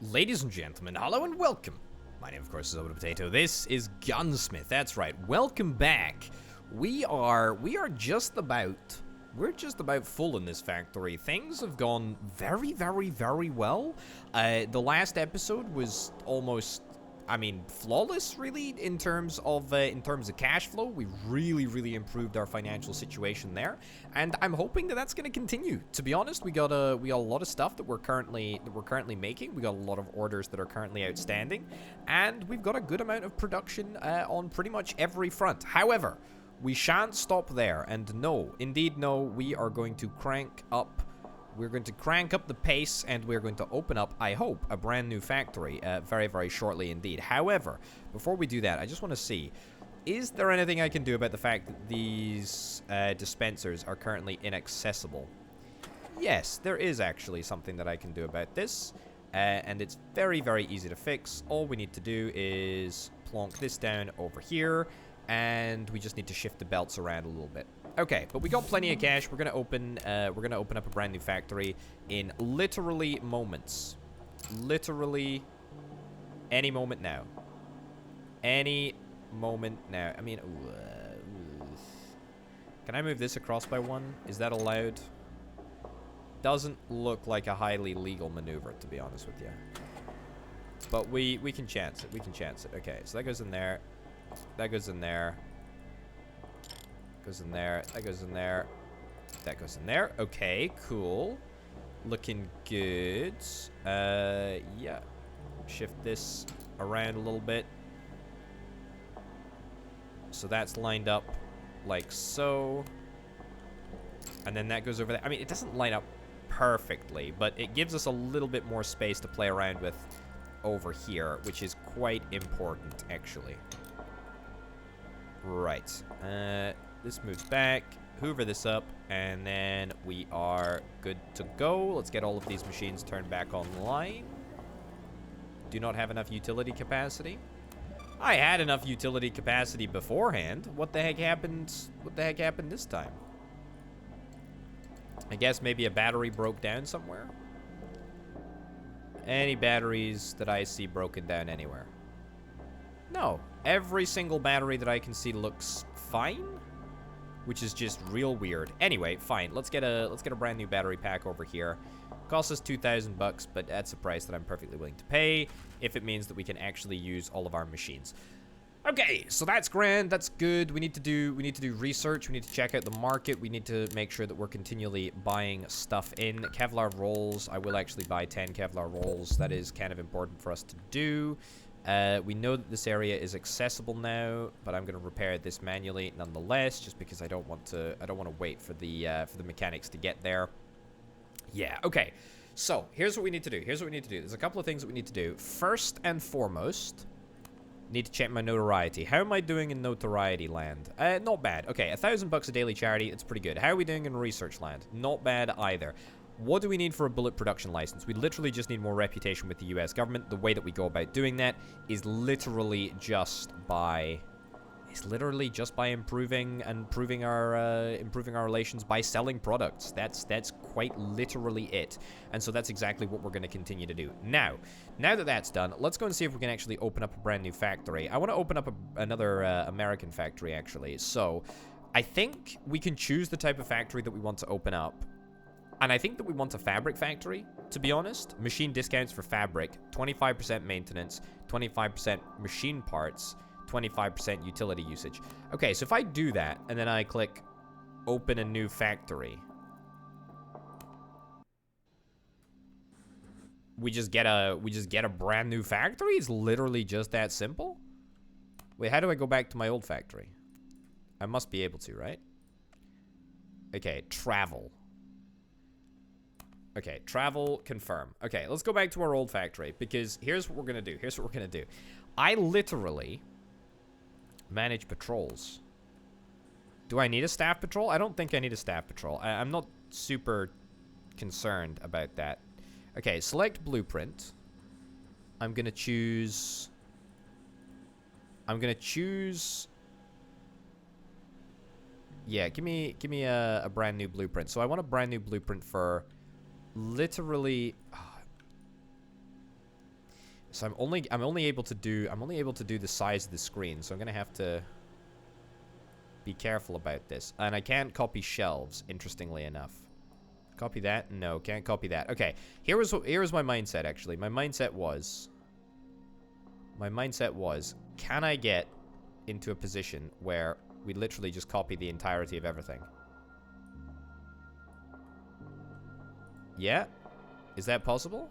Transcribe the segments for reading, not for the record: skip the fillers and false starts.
Ladies and gentlemen, hello and welcome. My name, of course, is Owen Potato. This is Gunsmith. That's right. Welcome back. We're just about full in this factory. Things have gone very, very, very well. The last episode was almost, flawless, really, in terms of cash flow. We really improved our financial situation there, and I'm hoping that that's going to continue. To be honest, we got a lot of stuff that we're currently making. We got a lot of orders that are currently outstanding, and we've got a good amount of production on pretty much every front. However, we shan't stop there, and no, indeed no, we are going to crank up. We're going to crank up the pace, and we're going to open up, I hope, a brand new factory very, very shortly indeed. However, before we do that, I just want to see, is there anything I can do about the fact that these dispensers are currently inaccessible? Yes, there is actually something that I can do about this, and it's very, very easy to fix. All we need to do is plonk this down over here, and we just need to shift the belts around a little bit. Okay, but we got plenty of cash. We're gonna open up a brand new factory in literally moments. Literally any moment now. Any moment now. I mean, can I move this across by one? Is that allowed? Doesn't look like a highly legal maneuver, to be honest with you. But we can chance it. We can chance it. Okay, so that goes in there. That goes in there. Goes in there. That goes in there. That goes in there. Okay, cool. Looking good. Yeah. Shift this around a little bit. So that's lined up like so. And then that goes over there. I mean, it doesn't line up perfectly, but it gives us a little bit more space to play around with over here, which is quite important, actually. Right. This moves back, hoover this up, and then we are good to go. Let's get all of these machines turned back online. Do not have enough utility capacity. I had enough utility capacity beforehand. What the heck happened? What the heck happened this time? I guess maybe a battery broke down somewhere. Any batteries that I see broken down anywhere? No. Every single battery that I can see looks fine, which is just real weird. Anyway, fine. Let's get a brand new battery pack over here. Costs us 2,000 bucks, but that's a price that I'm perfectly willing to pay if it means that we can actually use all of our machines. Okay, so that's grand. That's good. We need to do research. We need to check out the market. We need to make sure that we're continually buying stuff in. Kevlar rolls. I will actually buy 10 Kevlar rolls. That is kind of important for us to do. We know that this area is accessible now, but I'm going to repair this manually nonetheless, just because I don't want to wait for the mechanics to get there. Yeah, okay. So, here's what we need to do. There's a couple of things that we need to do. First and foremost, need to check my notoriety. How am I doing in notoriety land? Not bad. Okay, 1,000 bucks a daily charity. It's pretty good. How are we doing in research land? Not bad either. What do we need for a bullet production license? We literally just need more reputation with the US government. The way that we go about doing that is literally just by improving our relations by selling products. That's quite literally it. And so that's exactly what we're going to continue to do. Now that that's done, let's go and see if we can actually open up a brand new factory. I want to open up another American factory, actually. So I think we can choose the type of factory that we want to open up. And I think that we want a fabric factory, to be honest. Machine discounts for fabric, 25% maintenance, 25% machine parts, 25% utility usage. Okay, so if I do that, and then I click open a new factory, we just get a brand new factory? It's literally just that simple? Wait, how do I go back to my old factory? I must be able to, right? Okay, travel. Okay, travel, confirm. Okay, let's go back to our old factory, because here's what we're going to do. I literally manage patrols. Do I need a staff patrol? I don't think I need a staff patrol. I'm not super concerned about that. Okay, select blueprint. I'm going to choose... Yeah, give me a brand new blueprint. So I want a brand new blueprint for... literally So I'm only able to do the size of the screen, so I'm gonna have to be careful about this. And I can't copy shelves, interestingly enough. Copy that? No, can't copy that. Okay, here was my mindset, actually. My mindset was, can I get into a position where we literally just copy the entirety of everything? Yeah? Is that possible?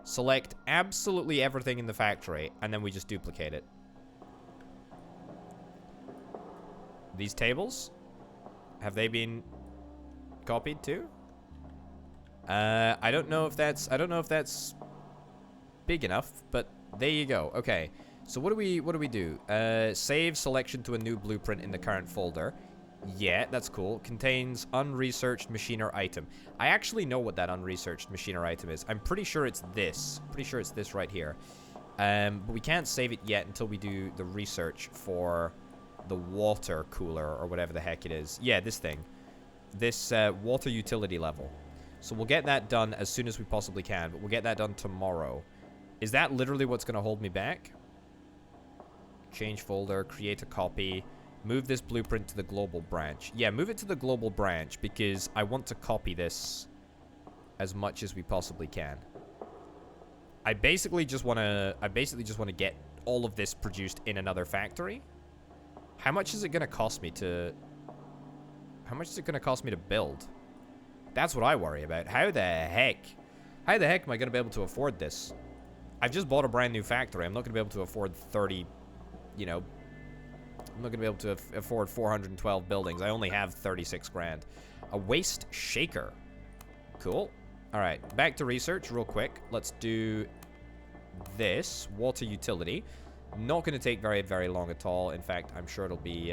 Select absolutely everything in the factory, and then we just duplicate it. These tables? Have they been copied too? I don't know if that's big enough, but there you go. Okay. So what do we do? Save selection to a new blueprint in the current folder. Yeah, that's cool. Contains unresearched machine or item. I actually know what that unresearched machine or item is. I'm pretty sure it's this. Pretty sure it's this right here. But we can't save it yet until we do the research for the water cooler or whatever the heck it is. Yeah, this thing. This water utility level. So we'll get that done as soon as we possibly can, but we'll get that done tomorrow. Is that literally what's going to hold me back? Change folder, create a copy. Move this blueprint to the global branch. Yeah, move it to the global branch because I want to copy this as much as we possibly can. I basically just want to get all of this produced in another factory. How much is it going to cost me to build? That's what I worry about. How the heck am I going to be able to afford this? I've just bought a brand new factory. I'm not going to be able to afford 30, you know, I'm not going to be able to afford 412 buildings. I only have 36 grand. A waste shaker. Cool. All right, back to research real quick. Let's do this water utility. Not going to take very, very long at all. In fact, I'm sure it'll be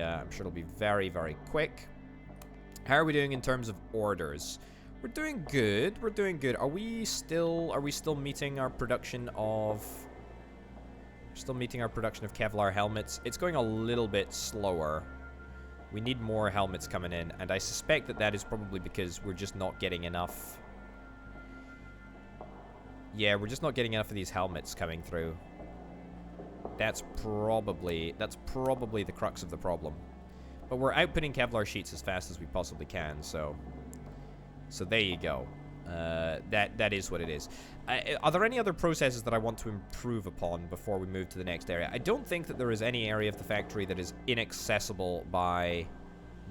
very, very quick. How are we doing in terms of orders? We're doing good. We're doing good. Are we still meeting our production of Kevlar helmets? It's going a little bit slower. We need more helmets coming in, and I suspect that is probably because we're just not getting enough. Yeah, we're just not getting enough of these helmets coming through. That's probably the crux of the problem. But we're outputting Kevlar sheets as fast as we possibly can, so there you go. That is what it is. Are there any other processes that I want to improve upon before we move to the next area? I don't think that there is any area of the factory that is inaccessible by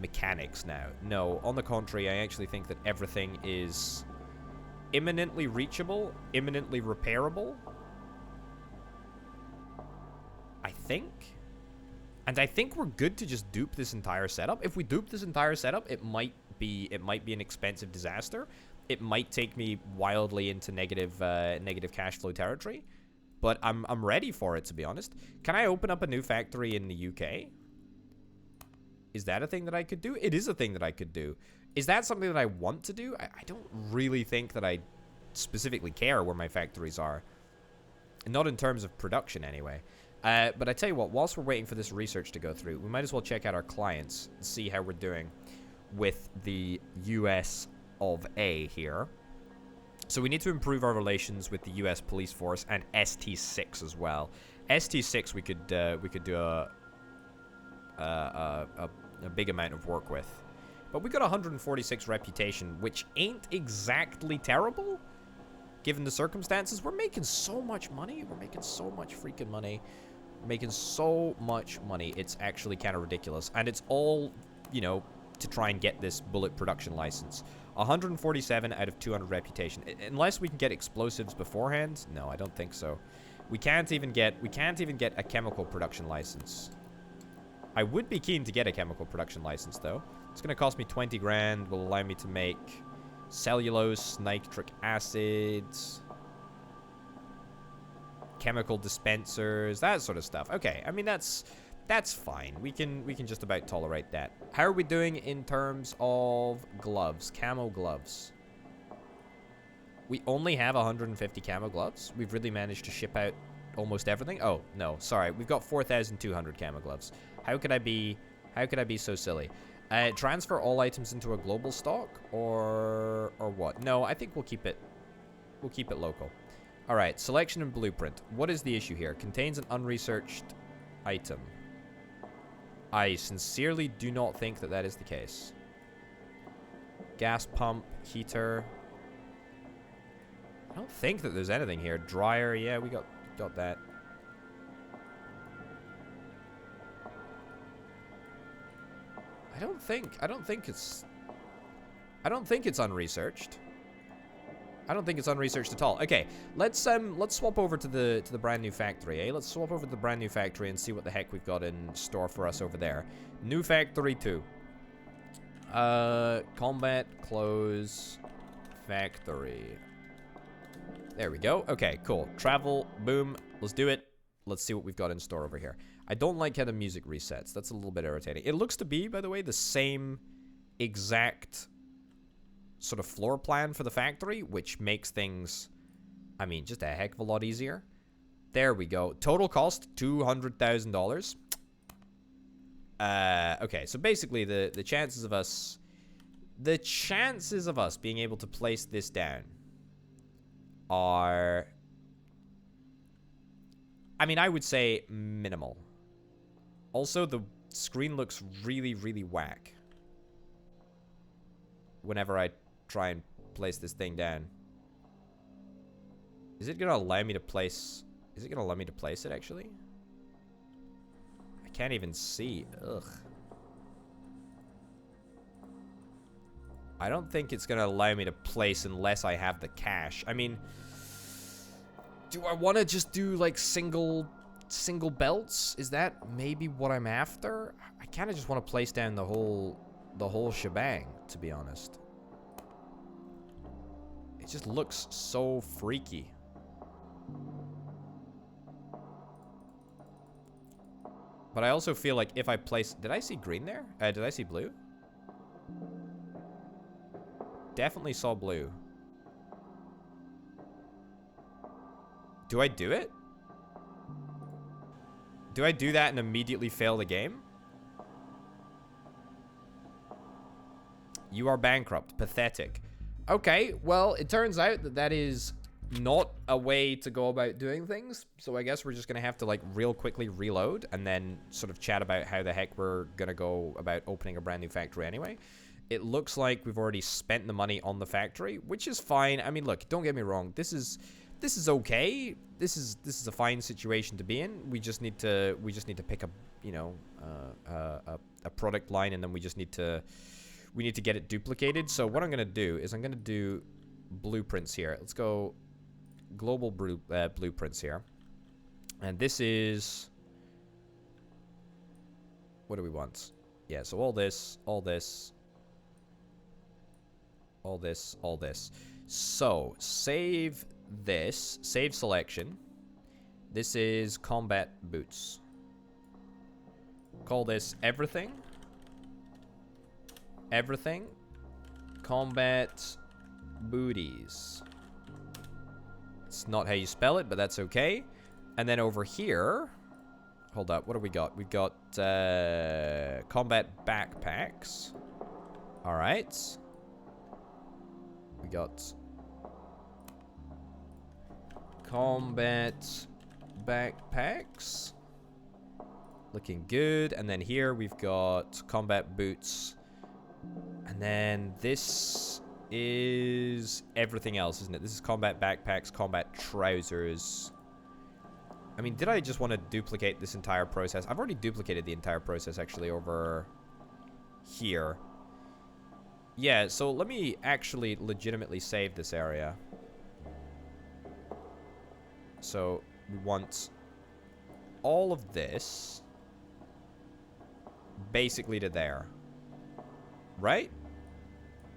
mechanics now. No, on the contrary, I actually think that everything is imminently reachable, imminently repairable. I think. And I think we're good to just dupe this entire setup. If we dupe this entire setup, it might be an expensive disaster. It might take me wildly into negative cash flow territory, but I'm ready for it, to be honest. Can I open up a new factory in the UK? Is that a thing that I could do? It is a thing that I could do. Is that something that I want to do? I don't really think that I specifically care where my factories are. Not in terms of production, anyway. But I tell you what, whilst we're waiting for this research to go through, we might as well check out our clients and see how we're doing with the US of A here. So we need to improve our relations with the US police force and ST6 as well. ST6 we could do a big amount of work with. But we got 146 reputation, which ain't exactly terrible given the circumstances. We're making so much money. We're making so much freaking money. Making so much money. It's actually kind of ridiculous. And it's all, you know, to try and get this bullet production license. 147 out of 200 reputation. Unless we can get explosives beforehand. No, I don't think so. We can't even get a chemical production license. I would be keen to get a chemical production license though. It's going to cost me 20 grand. Will allow me to make cellulose, nitric acid, chemical dispensers, that sort of stuff. Okay, I mean that's fine. We can just about tolerate that. How are we doing in terms of gloves? Camo gloves. We only have 150 camo gloves. We've really managed to ship out almost everything. Oh, no, sorry. We've got 4,200 camo gloves. How could I be so silly? Transfer all items into a global stock or what? No, I think we'll keep it local. Alright, selection and blueprint. What is the issue here? Contains an unresearched item. I sincerely do not think that that is the case. Gas pump, heater. I don't think that there's anything here. Dryer, yeah, we got that. I don't think it's unresearched. I don't think it's unresearched at all. Okay, let's swap over to the brand new factory, eh? Let's swap over to the brand new factory and see what the heck we've got in store for us over there. New factory 2. Combat, close, factory. There we go. Okay, cool. Travel, boom. Let's do it. Let's see what we've got in store over here. I don't like how the music resets. That's a little bit irritating. It looks to be, by the way, the same exact sort of floor plan for the factory, which makes things, I mean, just a heck of a lot easier. There we go. Total cost, $200,000. Okay, so basically the chances of us being able to place this down are, I mean, I would say minimal. Also, the screen looks really, really whack whenever I try and place this thing down. Is it gonna allow me to place... Is it gonna allow me to place it, actually? I can't even see. Ugh. I don't think it's gonna allow me to place unless I have the cash. I mean... Do I want to just do, like, single belts? Is that maybe what I'm after? I kind of just want to place down the whole shebang, to be honest. It just looks so freaky. But I also feel like if I place... Did I see green there? Did I see blue? Definitely saw blue. Do I do it? Do I do that and immediately fail the game? You are bankrupt. Pathetic. Okay, well, it turns out that that is not a way to go about doing things. So I guess we're just going to have to, like, real quickly reload and then sort of chat about how the heck we're going to go about opening a brand new factory anyway. It looks like we've already spent the money on the factory, which is fine. I mean, look, don't get me wrong. This is okay. This is a fine situation to be in. We just need to pick up, you know, a product line, and then we need to get it duplicated. So what I'm gonna do is I'm gonna do blueprints here. Let's go global blueprints here, and this is, what do we want? Yeah, so all this. So save this, save selection. This is combat boots. Call this everything. Combat booties. It's not how you spell it, but that's okay. And then over here, hold up, what do we got? We've got combat backpacks. All right. We got combat backpacks. Looking good. And then here we've got combat boots. And then this is everything else, isn't it? This is combat backpacks, combat trousers. I mean, did I just want to duplicate this entire process? I've already duplicated the entire process, actually, over here. Yeah, so let me actually legitimately save this area. So we want all of this basically to there. Right?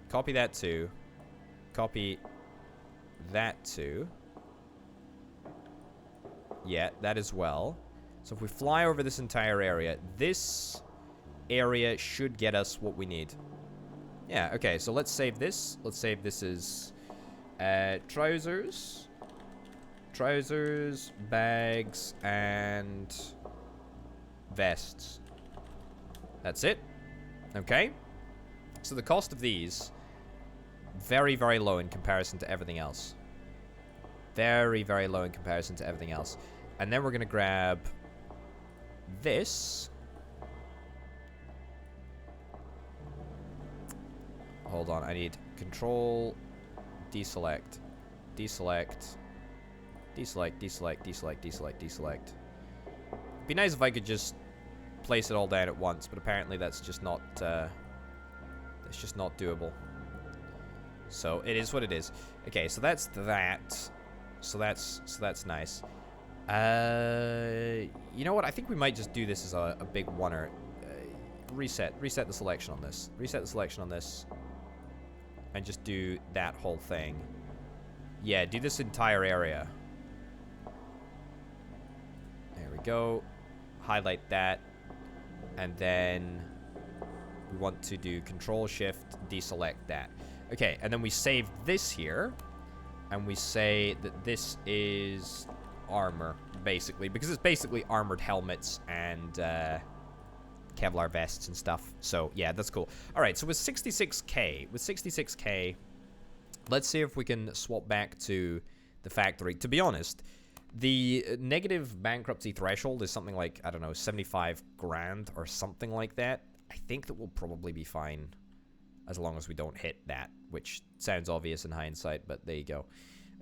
Copy that too. Copy that too. Yeah, that as well. So if we fly over this entire area, this area should get us what we need. Yeah, okay, so let's save this. Let's save this as trousers. Trousers, bags, and vests. That's it. Okay. So the cost of these, very, very low in comparison to everything else. Very, very low in comparison to everything else. And then we're going to grab this. Hold on, I need control, deselect, deselect, deselect, deselect, deselect, deselect, deselect. It'd be nice if I could just place it all down at once, but apparently that's just not doable. So it is what it is. Okay, so that's that. So that's nice. You know what? I think we might just do this as a big oneer. Reset the selection on this. Reset the selection on this. And just do that whole thing. Yeah, do this entire area. There we go. Highlight that. And then we want to do Control Shift, deselect that. Okay, and then we save this here. And we say that this is armor, basically. Because it's basically armored helmets and Kevlar vests and stuff. So, yeah, that's cool. All right, so with 66k, let's see if we can swap back to the factory. To be honest, the negative bankruptcy threshold is something like, I don't know, 75 grand or something like that. I think that we'll probably be fine as long as we don't hit that, which sounds obvious in hindsight, but there you go.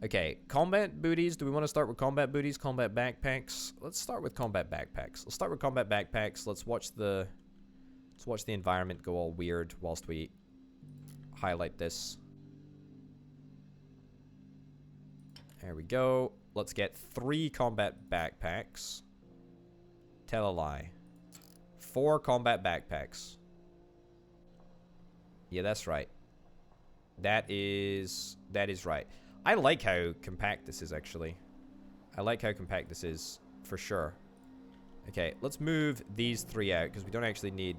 Okay, combat booties. Do we want to start with combat booties, combat backpacks? Let's start with combat backpacks. Let's start with combat backpacks. Let's watch the environment go all weird whilst we highlight this. There we go. Let's get 3 combat backpacks. Tell a lie. 4 combat backpacks. Yeah, that's right. That is right. I like how compact this is, actually. I like how compact this is, for sure. Okay, let's move these 3 out, because we don't actually need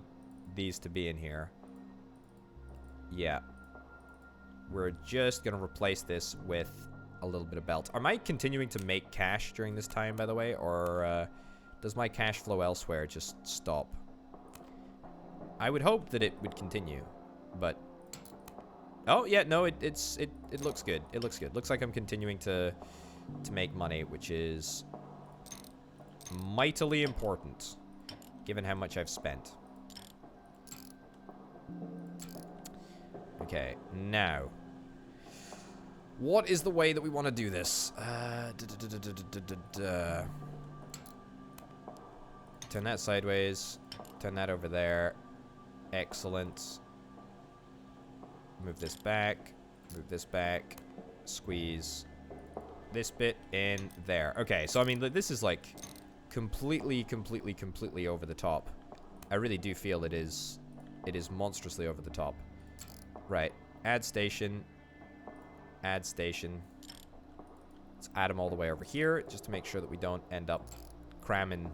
these to be in here. Yeah. We're just going to replace this with a little bit of belt. Am I continuing to make cash during this time, by the way? Or does my cash flow elsewhere just stop? I would hope that it would continue, but... Oh, yeah, no, it looks good. It looks good. Looks like I'm continuing to make money, which is mightily important, given how much I've spent. Okay, now, what is the way that we want to do this? Turn that sideways. Turn that over there. Excellent. Move this back. Move this back. Squeeze this bit in there. Okay, so I mean, this is like completely over the top. I really do feel it is monstrously over the top. Right. Add station. Add station. Let's add them all the way over here, just to make sure that we don't end up cramming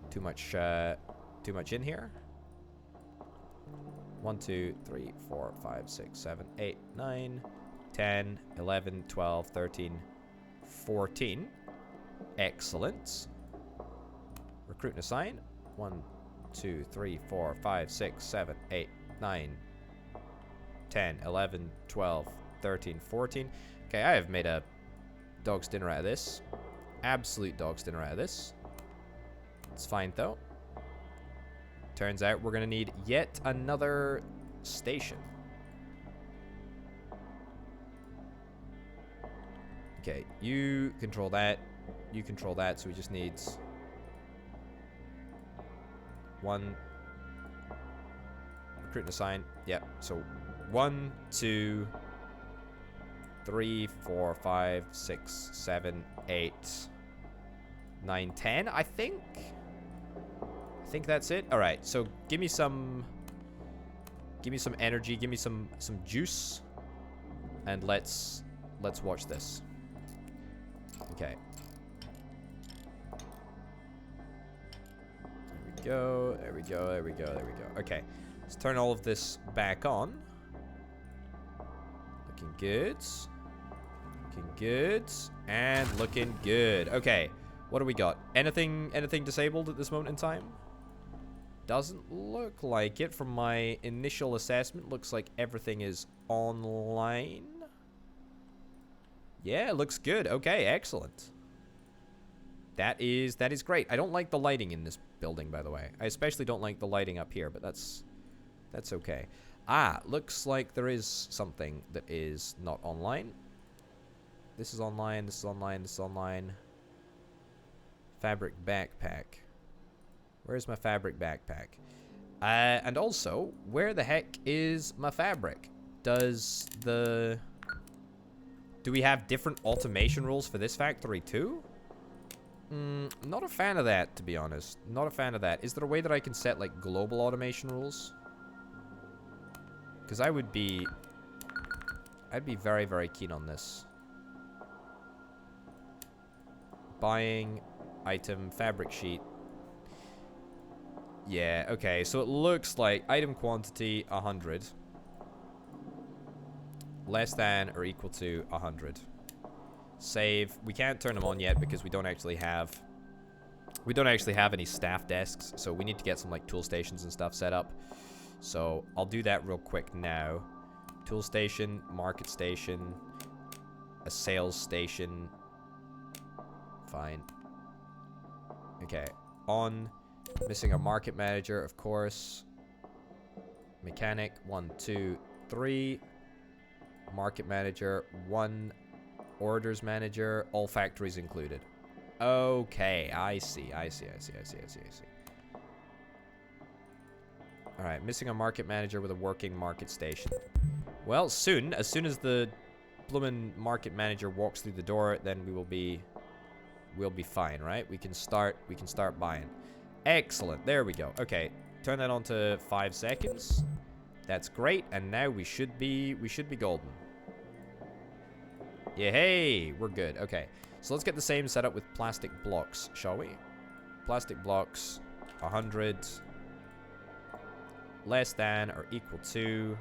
too much in here. 1, 2, 3, 4, 5, 6, 7, 8, 9, 10, 11, 12, 13, 14. Excellent. Recruit and assign. 1, 2, 3, 4, 5, 6, 7, 8, 9, 10, 11, 12, 13, 14. Okay, I have made a dog's dinner out of this. Absolute dog's dinner out of this. It's fine, though. Turns out we're going to need yet another station. Okay, you control that. You control that, so we just need 1. Recruit and assign. Yep, so 1, 2, 3, 4, 5, 6, 7, 8, 9, 10, I think that's it. All right, so give me some energy, give me some juice, and let's watch this. Okay. There we go. Okay, let's turn all of this back on. Looking good. And looking good. Okay, what do we got? Anything disabled at this moment in time? Doesn't look like it from my initial assessment. Looks like everything is online. Yeah, it looks good. Okay, excellent. That is great. I don't like the lighting in this building, by the way. I especially don't like the lighting up here, but that's okay. Ah, looks like there is something that is not online. This is online, this is online, this is online. Fabric backpack. Where's my fabric backpack? And also, where the heck is my fabric? Do we have different automation rules for this factory too? Not a fan of that, to be honest. Not a fan of that. Is there a way that I can set, like, global automation rules? Because I'd be very, very keen on this. Buying item fabric sheet. Yeah, okay. So it looks like item quantity 100. Less than or equal to 100. Save. We can't turn them on yet because we don't actually have any staff desks, so we need to get some like tool stations and stuff set up. So I'll do that real quick now. Tool station, market station, a sales station. Fine. Okay. On. Missing a market manager, of course. Mechanic, 1, 2, 3. Market manager, 1. Orders manager, all factories included. Okay, I see. Alright, missing a market manager with a working market station. Well, soon, as soon as the bloomin' market manager walks through the door, then we'll be fine, right? We can start buying. Excellent, there we go. Okay, turn that on to 5 seconds. That's great, and now we should be golden. Yeah, hey, we're good. Okay, so let's get the same setup with plastic blocks, shall we? Plastic blocks, 100. Less than or equal to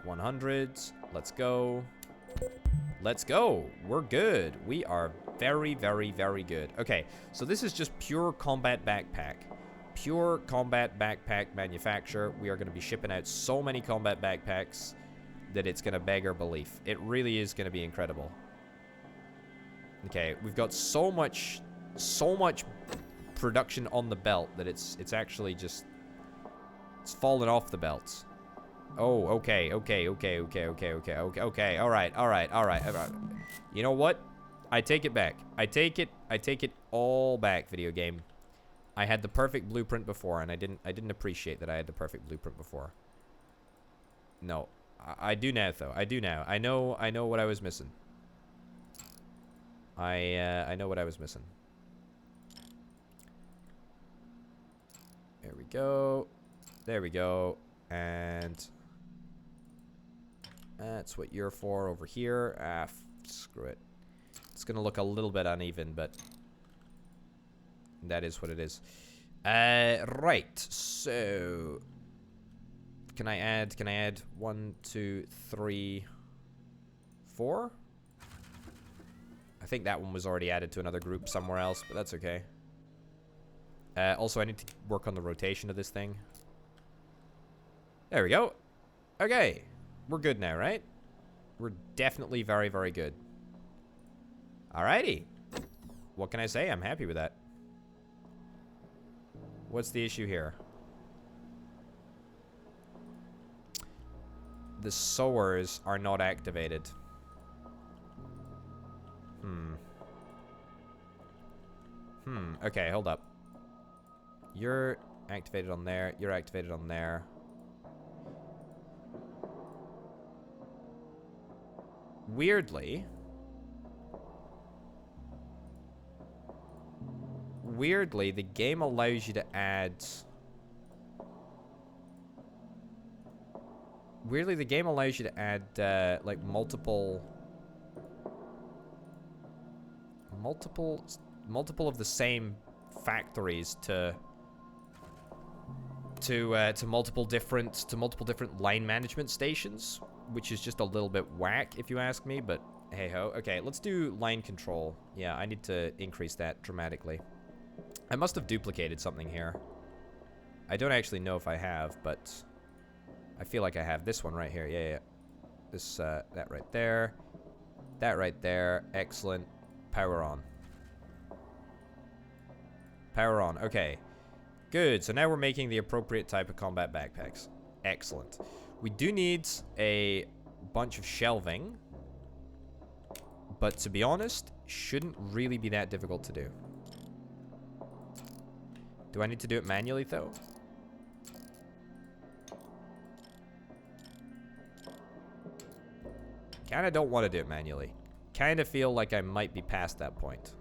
100. Let's go. Let's go. We're good. We are very, very, very good. Okay, so this is just pure combat backpack. Pure combat backpack manufacture. We are going to be shipping out so many combat backpacks that it's going to beg our belief. It really is going to be incredible. Okay, we've got so much production on the belt that it's actually just, it's falling off the belts. Oh, okay. All right. You know what? I take it back. I take it all back, video game. I had the perfect blueprint before, and I didn't appreciate that I had the perfect blueprint before. No. I do now, though. I do now. I know what I was missing. I know what I was missing. There we go. There we go. And that's what you're for over here. Ah, screw it. It's gonna look a little bit uneven, but that is what it is. Right. So can I add 1, 2, 3, 4? I think that one was already added to another group somewhere else, but that's okay. Also, I need to work on the rotation of this thing. There we go. Okay. We're good now, right? We're definitely very, very good. Alrighty. What can I say? I'm happy with that. What's the issue here? The sewers are not activated. Okay, hold up. You're activated on there. You're activated on there. Weirdly, the game allows you to add... Weirdly, the game allows you to add, like, multiple of the same factories to multiple different line management stations, which is just a little bit whack, if you ask me, but hey ho. Okay, let's do line control. Yeah, I need to increase that dramatically. I must have duplicated something here. I don't actually know if I have, but I feel like I have this one right here. Yeah. This, that right there. That right there. Excellent. Power on. Power on. Okay. Good. So now we're making the appropriate type of combat backpacks. Excellent. We do need a bunch of shelving. But to be honest, shouldn't really be that difficult to do. Do I need to do it manually, though? Kinda don't want to do it manually. Kinda feel like I might be past that point.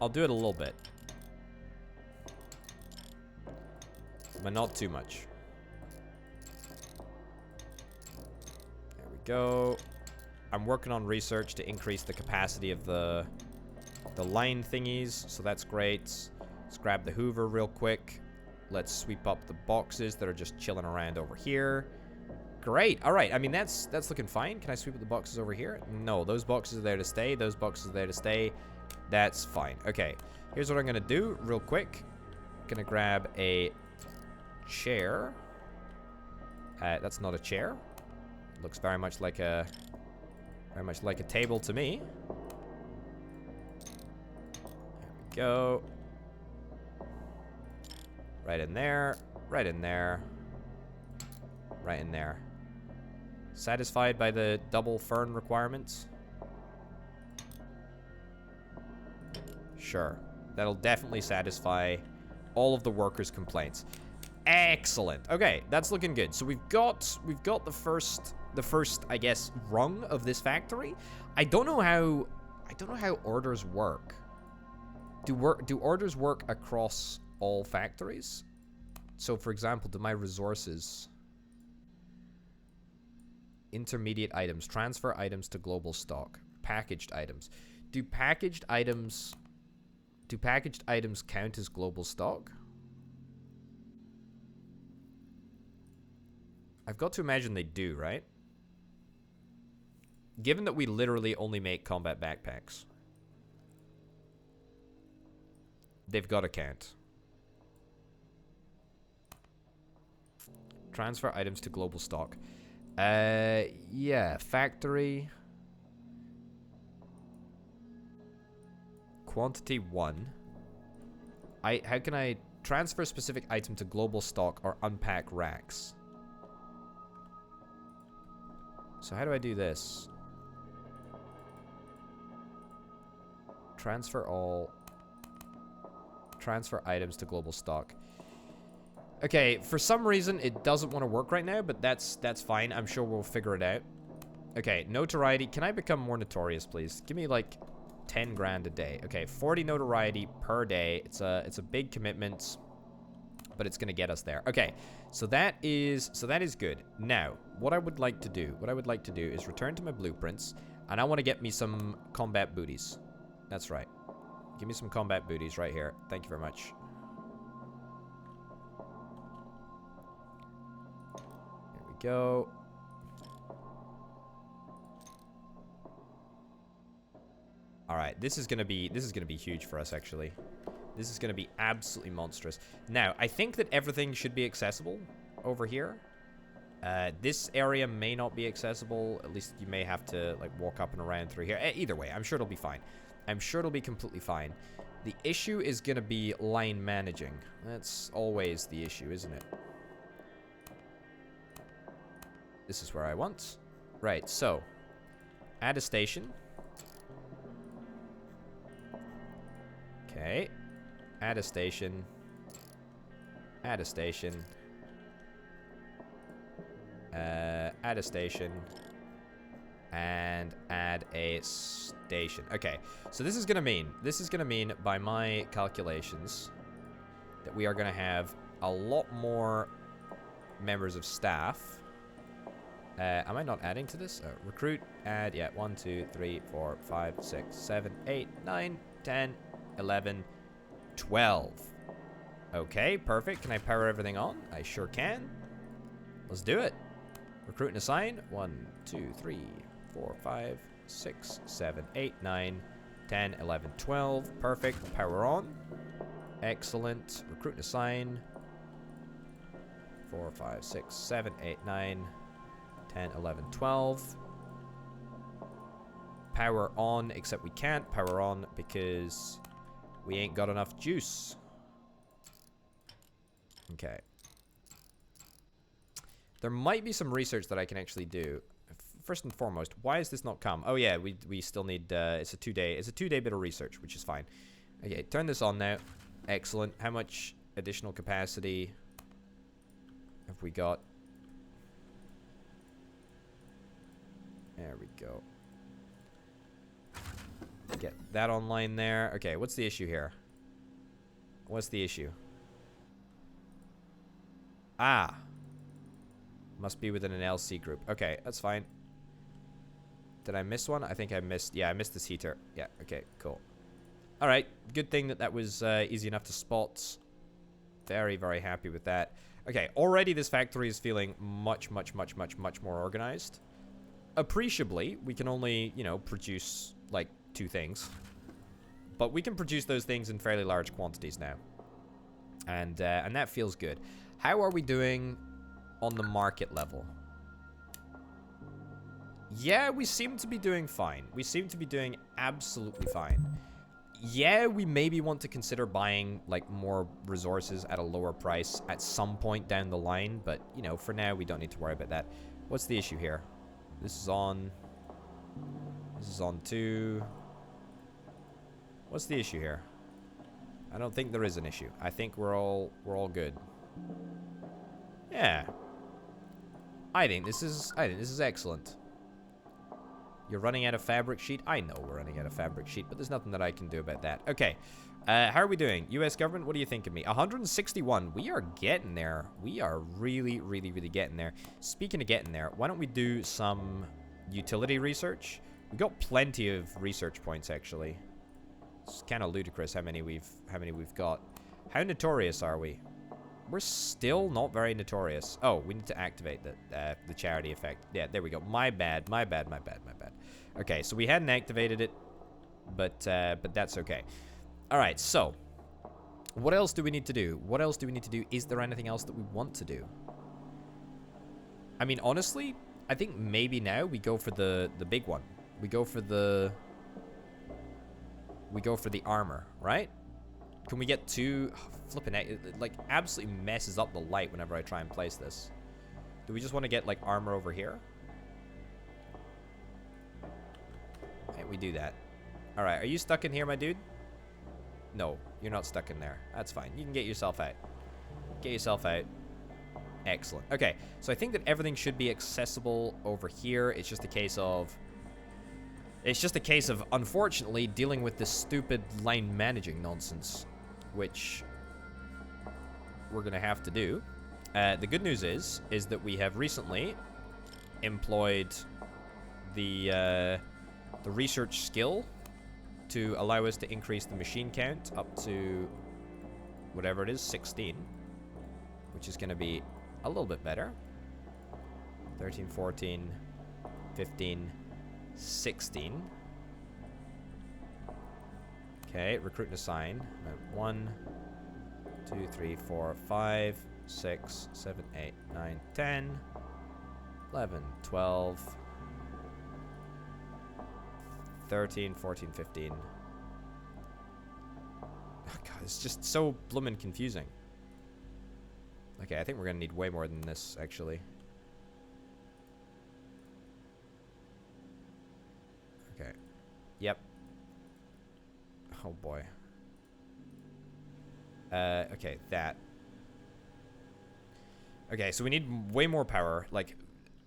I'll do it a little bit. But not too much. There we go. I'm working on research to increase the capacity of the line thingies, so that's great. Let's grab the Hoover real quick. Let's sweep up the boxes that are just chilling around over here. Great. All right. I mean, that's looking fine. Can I sweep up the boxes over here? No, those boxes are there to stay. Those boxes are there to stay. That's fine. Okay. Here's what I'm going to do real quick. I'm going to grab a chair. That's not a chair. It looks very much like a table to me. There we go. Right in there. Right in there. Right in there. Satisfied by the double fern requirements? Sure. That'll definitely satisfy all of the workers' complaints. Excellent. Okay, that's looking good. So we've got the first I guess rung of this factory. I don't know how orders work. Do orders work across all factories? So for example, do my resources, intermediate items, transfer items to global stock, packaged items. Do packaged items count as global stock? I've got to imagine they do, right? Given that we literally only make combat backpacks, they've got to count. Transfer items to global stock. Yeah, factory. Quantity 1. How can I transfer a specific item to global stock or unpack racks? So how do I do this? Transfer all. Transfer items to global stock. Okay, for some reason it doesn't want to work right now, but that's fine. I'm sure we'll figure it out. Okay, notoriety. Can I become more notorious, please? Give me like 10 grand a day. Okay, 40 notoriety per day. It's a big commitment, but it's gonna get us there. Okay, so that is good. Now, what I would like to do is return to my blueprints, and I want to get me some combat booties. That's right. Give me some combat booties right here. Thank you very much. There we go. All right, this is gonna be huge for us, actually. This is gonna be absolutely monstrous. Now, I think that everything should be accessible over here. This area may not be accessible. At least you may have to like walk up and around through here. Either way, I'm sure it'll be fine. I'm sure it'll be completely fine. The issue is gonna be line managing. That's always the issue, isn't it? This is where I want. Right, so add a station. Okay. Add a station. Add a station. Add a station. And add a station. Okay. So this is gonna mean, by my calculations, that we are gonna have a lot more members of staff. Am I not adding to this? Recruit, add, yeah, 1, 2, 3, 4, 5, 6, 7, 8, 9, 10, 11, 12. Okay, perfect. Can I power everything on? I sure can. Let's do it. Recruit and assign. 1, 2, 3, 4, 5, 6, 7, 8, 9, 10, 11, 12. Perfect. Power on. Excellent. Recruit and assign. 4, 5, 6, 7, 8, 9, 10, 11, 12. Power on, except we can't power on because we ain't got enough juice. Okay. There might be some research that I can actually do. First and foremost, why has this not come? Oh yeah, we still need, it's a 2-day bit of research, which is fine. Okay, turn this on now. Excellent. How much additional capacity have we got? There we go. Get that online there. Okay, what's the issue here? What's the issue? Ah. Must be within an LC group. Okay, that's fine. Did I miss one? I think I missed... Yeah, I missed this heater. Yeah, okay, cool. Alright, good thing that that was easy enough to spot. Very, very happy with that. Okay, already this factory is feeling much more organized. Appreciably, we can only, you know, produce, like, 2 things. But we can produce those things in fairly large quantities now. And that feels good. How are we doing on the market level? Yeah, we seem to be doing fine. We seem to be doing absolutely fine. Yeah, we maybe want to consider buying, like, more resources at a lower price at some point down the line. But, you know, for now, we don't need to worry about that. What's the issue here? This is on. This is on 2. What's the issue here? I don't think there is an issue. I think we're all good. Yeah. I think this is excellent. You're running out of fabric sheet? I know we're running out of fabric sheet, but there's nothing that I can do about that. Okay. How are we doing? US government, what do you think of me? 161. We are getting there. We are really getting there. Speaking of getting there, why don't we do some utility research? We've got plenty of research points, actually. It's kind of ludicrous how many we've got. How notorious are we? We're still not very notorious. Oh, we need to activate the charity effect. Yeah, there we go. My bad. Okay, so we hadn't activated it, but that's okay. All right, so what else do we need to do? What else do we need to do? Is there anything else that we want to do? I mean, honestly, I think maybe now we go for the big one. We go for the armor, right? Can we get 2? Oh, flipping it, like, absolutely messes up the light whenever I try and place this. Do we just want to get, like, armor over here? Can't we do that? Alright, are you stuck in here, my dude? No, you're not stuck in there. That's fine. You can get yourself out. Get yourself out. Excellent. Okay, so I think that everything should be accessible over here. It's just a case of... unfortunately, dealing with this stupid line managing nonsense, which we're going to have to do. The good news is that we have recently employed the research skill to allow us to increase the machine count up to whatever it is, 16, which is going to be a little bit better. 13, 14, 15... 16. Okay, recruit and assign. 1, 2, 3, 4, 5, 6, 7, 8, 9, 10, 11, 12, 13, 14, 15. Oh god, it's just so bloomin' confusing. Okay, I think we're gonna need way more than this, actually. Okay. Yep. Oh boy. Okay, that. Okay, so we need way more power, like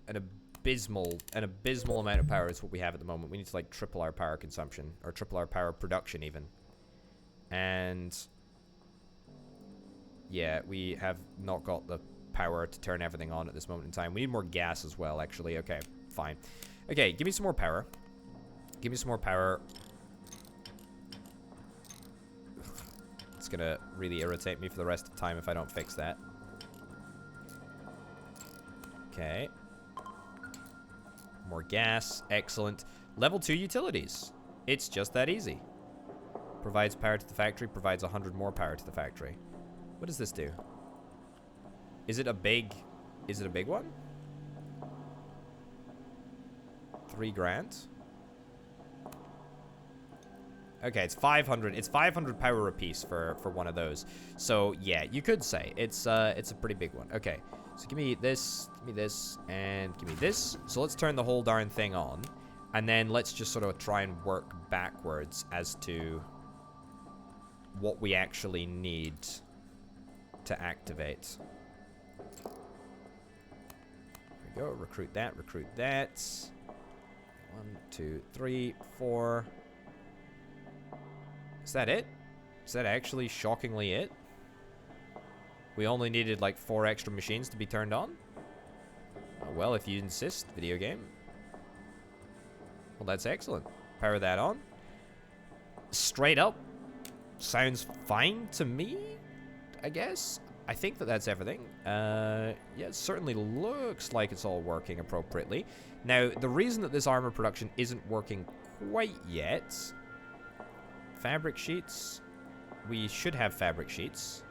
an abysmal amount of power is what we have at the moment. We need to like triple our power consumption, or triple our power production even. And yeah, we have not got the power to turn everything on at this moment in time. We need more gas as well, actually. Okay, fine. Okay, give me some more power. Give me some more power. It's gonna really irritate me for the rest of the time if I don't fix that. Okay. More gas. Excellent. Level 2 utilities. It's just that easy. Provides power to the factory. Provides 100 more power to the factory. What does this do? Is it a big one? 3 grand? Okay, it's 500. It's 500 power apiece for one of those. So yeah, you could say it's a pretty big one. Okay, so give me this, and give me this. So let's turn the whole darn thing on, and then let's just sort of try and work backwards as to what we actually need to activate. There we go. Recruit that. Recruit that. 1, 2, 3, 4. Is that it? Is that actually shockingly it? We only needed like 4 extra machines to be turned on? Oh, well, if you insist, video game. Well, that's excellent. Power that on. Straight up. Sounds fine to me, I guess. I think that that's everything. Yeah, it certainly looks like it's all working appropriately. Now, the reason that this armor production isn't working quite yet... Fabric sheets. We should have fabric sheets.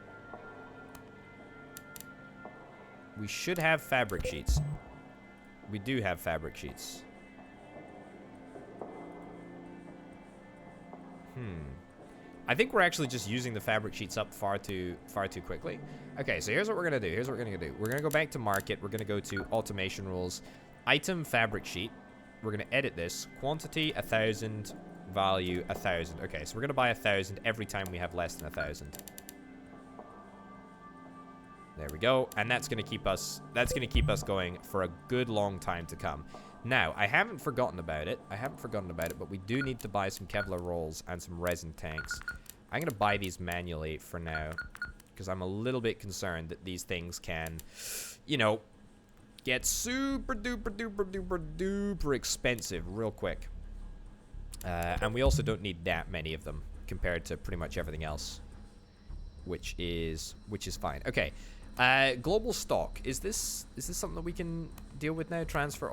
We should have fabric sheets. We do have fabric sheets. I think we're actually just using the fabric sheets up far too quickly. Okay, so here's what we're gonna do. We're gonna go back to market. We're gonna go to automation rules. Item fabric sheet. We're gonna edit this. Quantity 1,000. Value 1,000. Okay, so we're gonna buy 1,000 every time we have less than 1,000. There we go, and that's gonna keep us going for a good long time to come. Now, I haven't forgotten about it, but we do need to buy some Kevlar rolls and some resin tanks. I'm gonna buy these manually for now, because I'm a little bit concerned that these things can, you know, get super duper expensive real quick. And we also don't need that many of them compared to pretty much everything else, which is fine. Okay, global stock. Is this something that we can deal with now? Transfer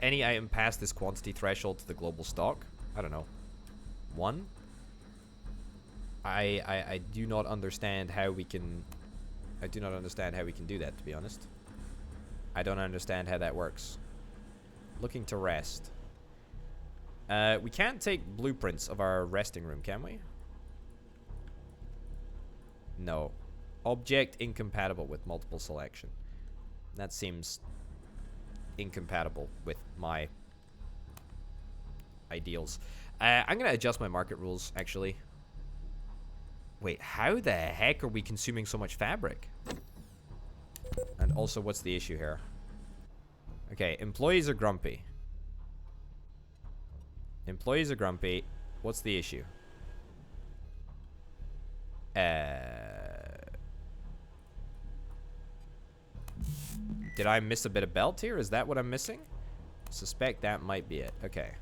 any item past this quantity threshold to the global stock. I don't know. 1. I do not understand how we can. I do not understand how we can do that, to be honest. I don't understand how that works. Looking to rest. We can't take blueprints of our resting room, can we? No. Object incompatible with multiple selection. That seems incompatible with my ideals. I'm going to adjust my market rules, actually. Wait, how the heck are we consuming so much fabric? And also, what's the issue here? Okay, employees are grumpy. Employees are grumpy. What's the issue? Did I miss a bit of belt here? Is that what I'm missing? Suspect that might be it. Okay.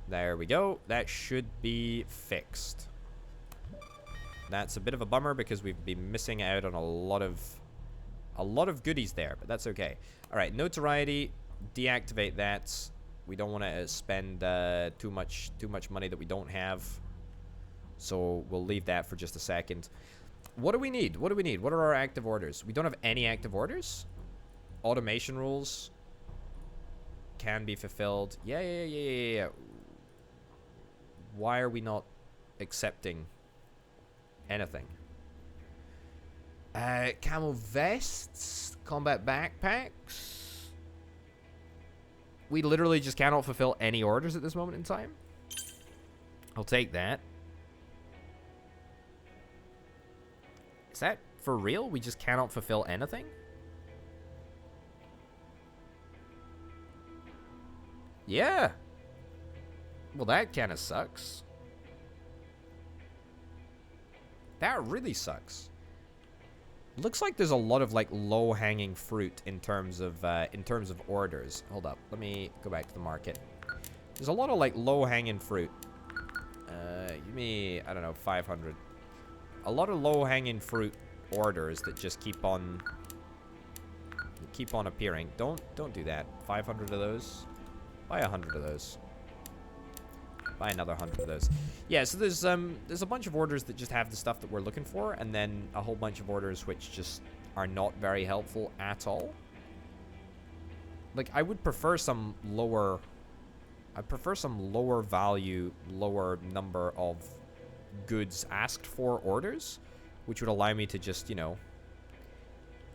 There we go. That should be fixed. That's a bit of a bummer because we've been missing out on a lot of goodies there, but that's okay. All right, notoriety, deactivate that. We don't want to spend too much money that we don't have, so we'll leave that for just a second. What do we need? What are our active orders? We don't have any active orders. Automation rules can be fulfilled. Yeah. Why are we not accepting anything? Camel vests, combat backpacks. We literally just cannot fulfill any orders at this moment in time. I'll take that. Is that for real? We just cannot fulfill anything? Yeah. Well, that kind of sucks. That really sucks. Looks like there's a lot of like low-hanging fruit in terms of orders. Hold up, let me go back to the market. There's a lot of like low-hanging fruit. Give me, I don't know, 500. A lot of low-hanging fruit orders that just keep on appearing. Don't do that. 500 of those. Buy 100 of those. Buy another 100 of those. Yeah, so there's a bunch of orders that just have the stuff that we're looking for, and then a whole bunch of orders which just are not very helpful at all. Like, I would prefer some lower... I'd prefer some lower value, lower number of goods asked for orders, which would allow me to just, you know,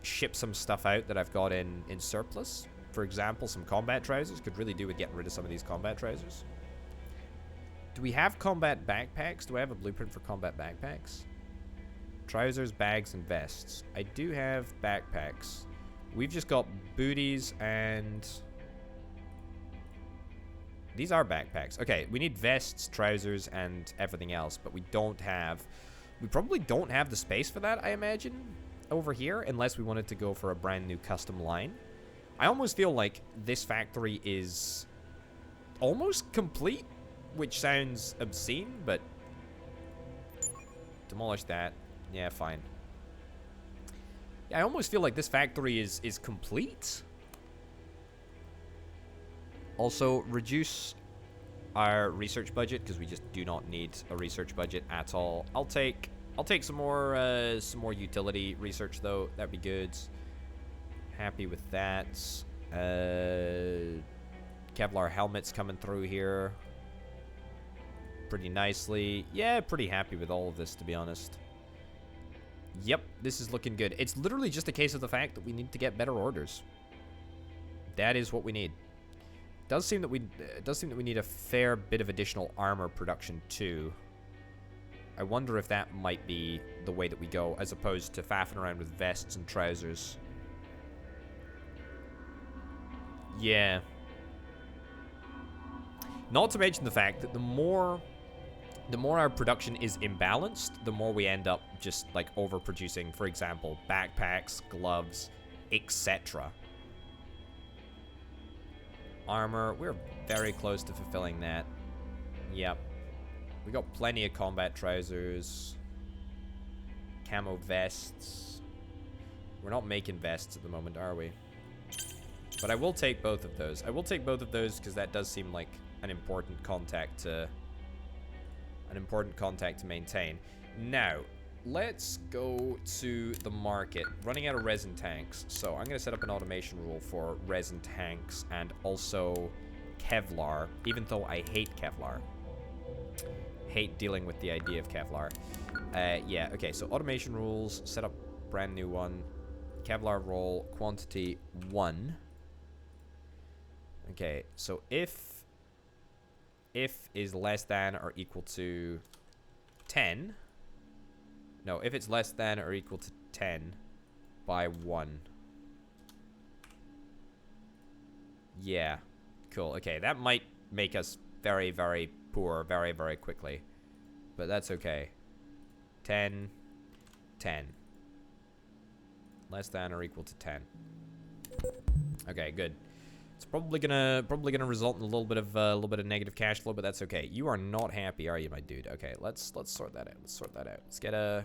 ship some stuff out that I've got in surplus. For example, some combat trousers. Could really do with getting rid of some of these combat trousers. Do we have combat backpacks? Do I have a blueprint for combat backpacks? Trousers, bags, and vests. I do have backpacks. We've just got booties and... These are backpacks. Okay, we need vests, trousers, and everything else, but we don't have... We probably don't have the space for that, I imagine, over here, unless we wanted to go for a brand new custom line. I almost feel like this factory is almost complete, which sounds obscene, but... Demolish that. Yeah, fine. Yeah, I almost feel like this factory is complete. Also, reduce our research budget, because we just do not need a research budget at all. I'll take some more utility research though. That'd be good. Happy with that. Kevlar helmets coming through here pretty nicely. Yeah, pretty happy with all of this, to be honest. Yep, this is looking good. It's literally just a case of the fact that we need to get better orders. That is what we need. It does seem that we need a fair bit of additional armor production too. I wonder if that might be the way that we go, as opposed to faffing around with vests and trousers. Yeah. Not to mention the fact that the more our production is imbalanced, the more we end up just like overproducing, for example, backpacks, gloves, etc. Armor, we're very close to fulfilling that. Yep. We got plenty of combat trousers. Camo vests. We're not making vests at the moment, are we? But I will take both of those. I will take both of those because that does seem like an important contact to maintain. Now, let's go to the market. Running out of resin tanks, so I'm going to set up an automation rule for resin tanks and also Kevlar, even though I hate Kevlar. Hate dealing with the idea of Kevlar. Yeah, okay, so automation rules, set up brand new one. Kevlar roll, quantity 1. Okay, so if is less than or equal to 10. No, if it's less than or equal to 10 by 1. Yeah, cool. Okay, that might make us very, very poor very, very quickly. But that's okay. 10, 10. Less than or equal to 10. Okay, good. It's probably gonna result in a little bit of negative cash flow, but that's okay. You are not happy, are you, my dude? Okay, let's sort that out. Let's sort that out. Let's get a...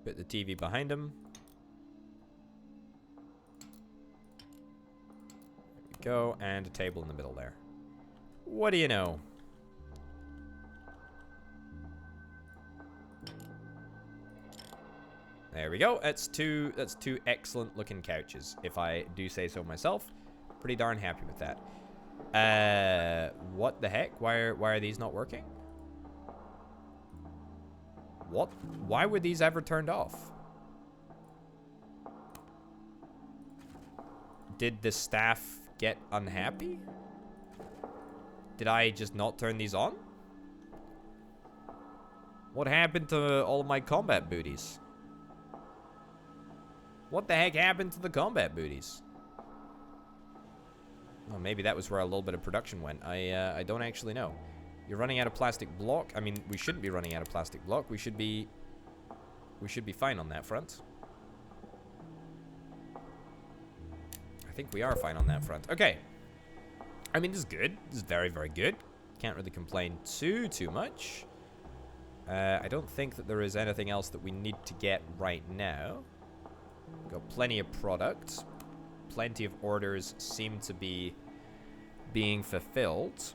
Put the TV behind him. There we go, and a table in the middle there. What do you know? There we go. That's two excellent looking couches, if I do say so myself. Pretty darn happy with that. What the heck? Why are these not working? What? Why were these ever turned off? Did the staff get unhappy? Did I just not turn these on? What happened to all of my combat booties? What the heck happened to the combat booties? Well, maybe that was where a little bit of production went. I don't actually know. You're running out of plastic block. I mean, we shouldn't be running out of plastic block. We should be fine on that front. I think we are fine on that front. Okay. I mean, this is good. This is very, very good. Can't really complain too much. I don't think that there is anything else that we need to get right now. Got plenty of product. plenty of orders seem to be being fulfilled.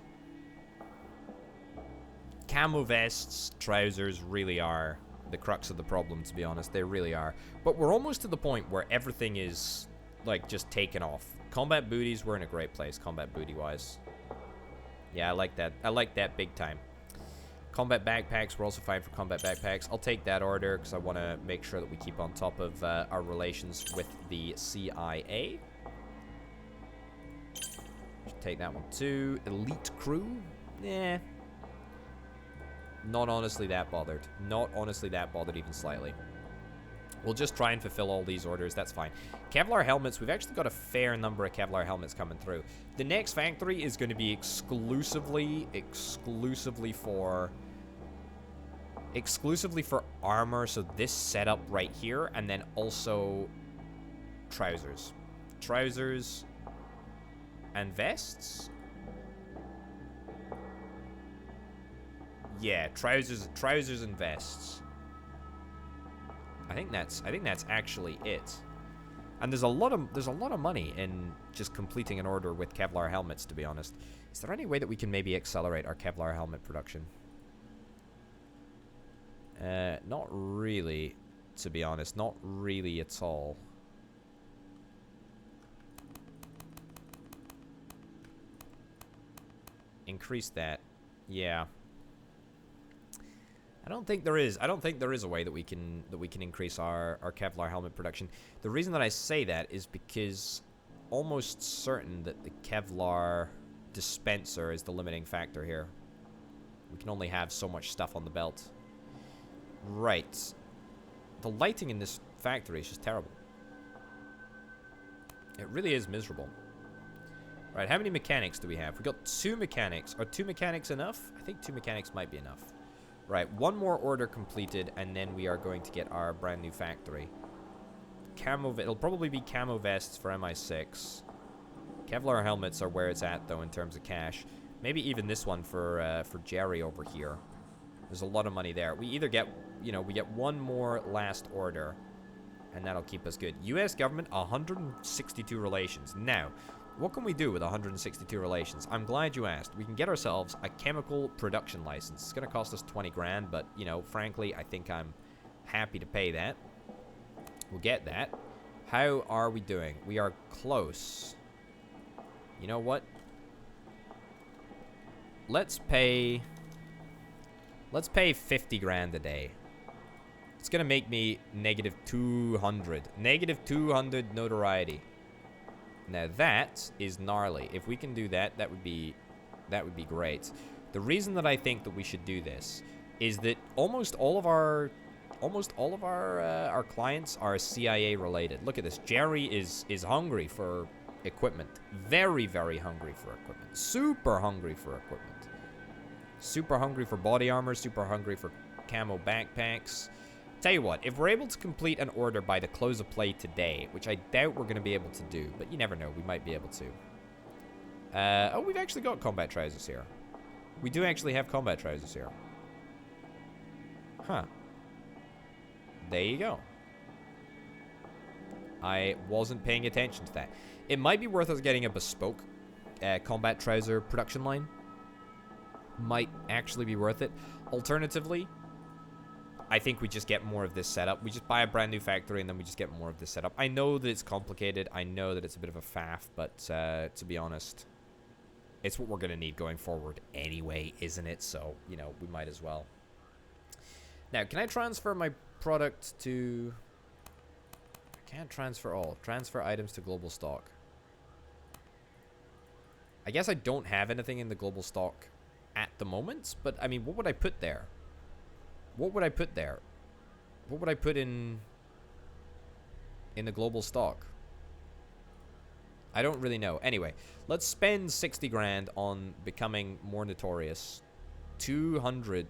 Camo vests, trousers really are the crux of the problem, to be honest. They really are. But we're almost to the point where everything is, like, just taken off. Combat booties, we're in a great place, combat booty-wise. Yeah, I like that. I like that big time. Combat backpacks, we're also fine for combat backpacks. I'll take that order because I want to make sure that we keep on top of our relations with the CIA. Should take that one too. Elite crew? Nah. Not honestly that bothered. Not honestly that bothered even slightly. We'll just try and fulfill all these orders. That's fine. Kevlar helmets. We've actually got a fair number of Kevlar helmets coming through. The next factory is going to be exclusively for armor. So this setup right here, and then also trousers. Trousers and vests. Yeah, trousers and vests. I think that's actually it. And there's a lot of money in just completing an order with Kevlar helmets, to be honest. Is there any way that we can maybe accelerate our Kevlar helmet production? Not really, to be honest. Not really at all. Increase that. Yeah. I don't think there is a way that we can increase our Kevlar helmet production. The reason that I say that is because almost certain that the Kevlar dispenser is the limiting factor here. We can only have so much stuff on the belt. Right. The lighting in this factory is just terrible. It really is miserable. Right, how many mechanics do we have? We've got 2 mechanics. Are 2 mechanics enough? I think 2 mechanics might be enough. Right, 1 more order completed, and then we are going to get our brand new factory. It'll probably be camo vests for MI6. Kevlar helmets are where it's at, though, in terms of cash. Maybe even this one for Jerry over here. There's a lot of money there. We either get, we get 1 more last order, and that'll keep us good. U.S. government, 162 relations. Now, what can we do with 162 relations? I'm glad you asked. We can get ourselves a chemical production license. It's going to cost us 20 grand, but, frankly, I think I'm happy to pay that. We'll get that. How are we doing? We are close. You know what? Let's pay 50 grand a day. It's going to make me negative 200. Negative 200 notoriety. Now that is gnarly. If we can do that, that would be great. The reason that I think that we should do this is that almost all of our clients are CIA related. Look at this. Jerry is hungry for equipment. Very, very hungry for equipment. Super hungry for equipment. Super hungry for body armor. Super hungry for camo backpacks. Tell you what, if we're able to complete an order by the close of play today, which I doubt we're going to be able to do, but you never know, we might be able to. Oh, we've actually got combat trousers here. We do actually have combat trousers here. Huh. There you go. I wasn't paying attention to that. It might be worth us getting a bespoke combat trouser production line. Might actually be worth it. Alternatively, I think we just get more of this setup. We just buy a brand new factory and then we just get more of this setup. I know that it's complicated. I know that it's a bit of a faff, but to be honest, it's what we're going to need going forward anyway, isn't it? So, we might as well. Now, can I transfer my product to... I can't transfer all. Transfer items to global stock. I guess I don't have anything in the global stock at the moment, but, I mean, what would I put there? What would I put there? What would I put in the global stock? I don't really know. Anyway, let's spend 60 grand on becoming more notorious. 200.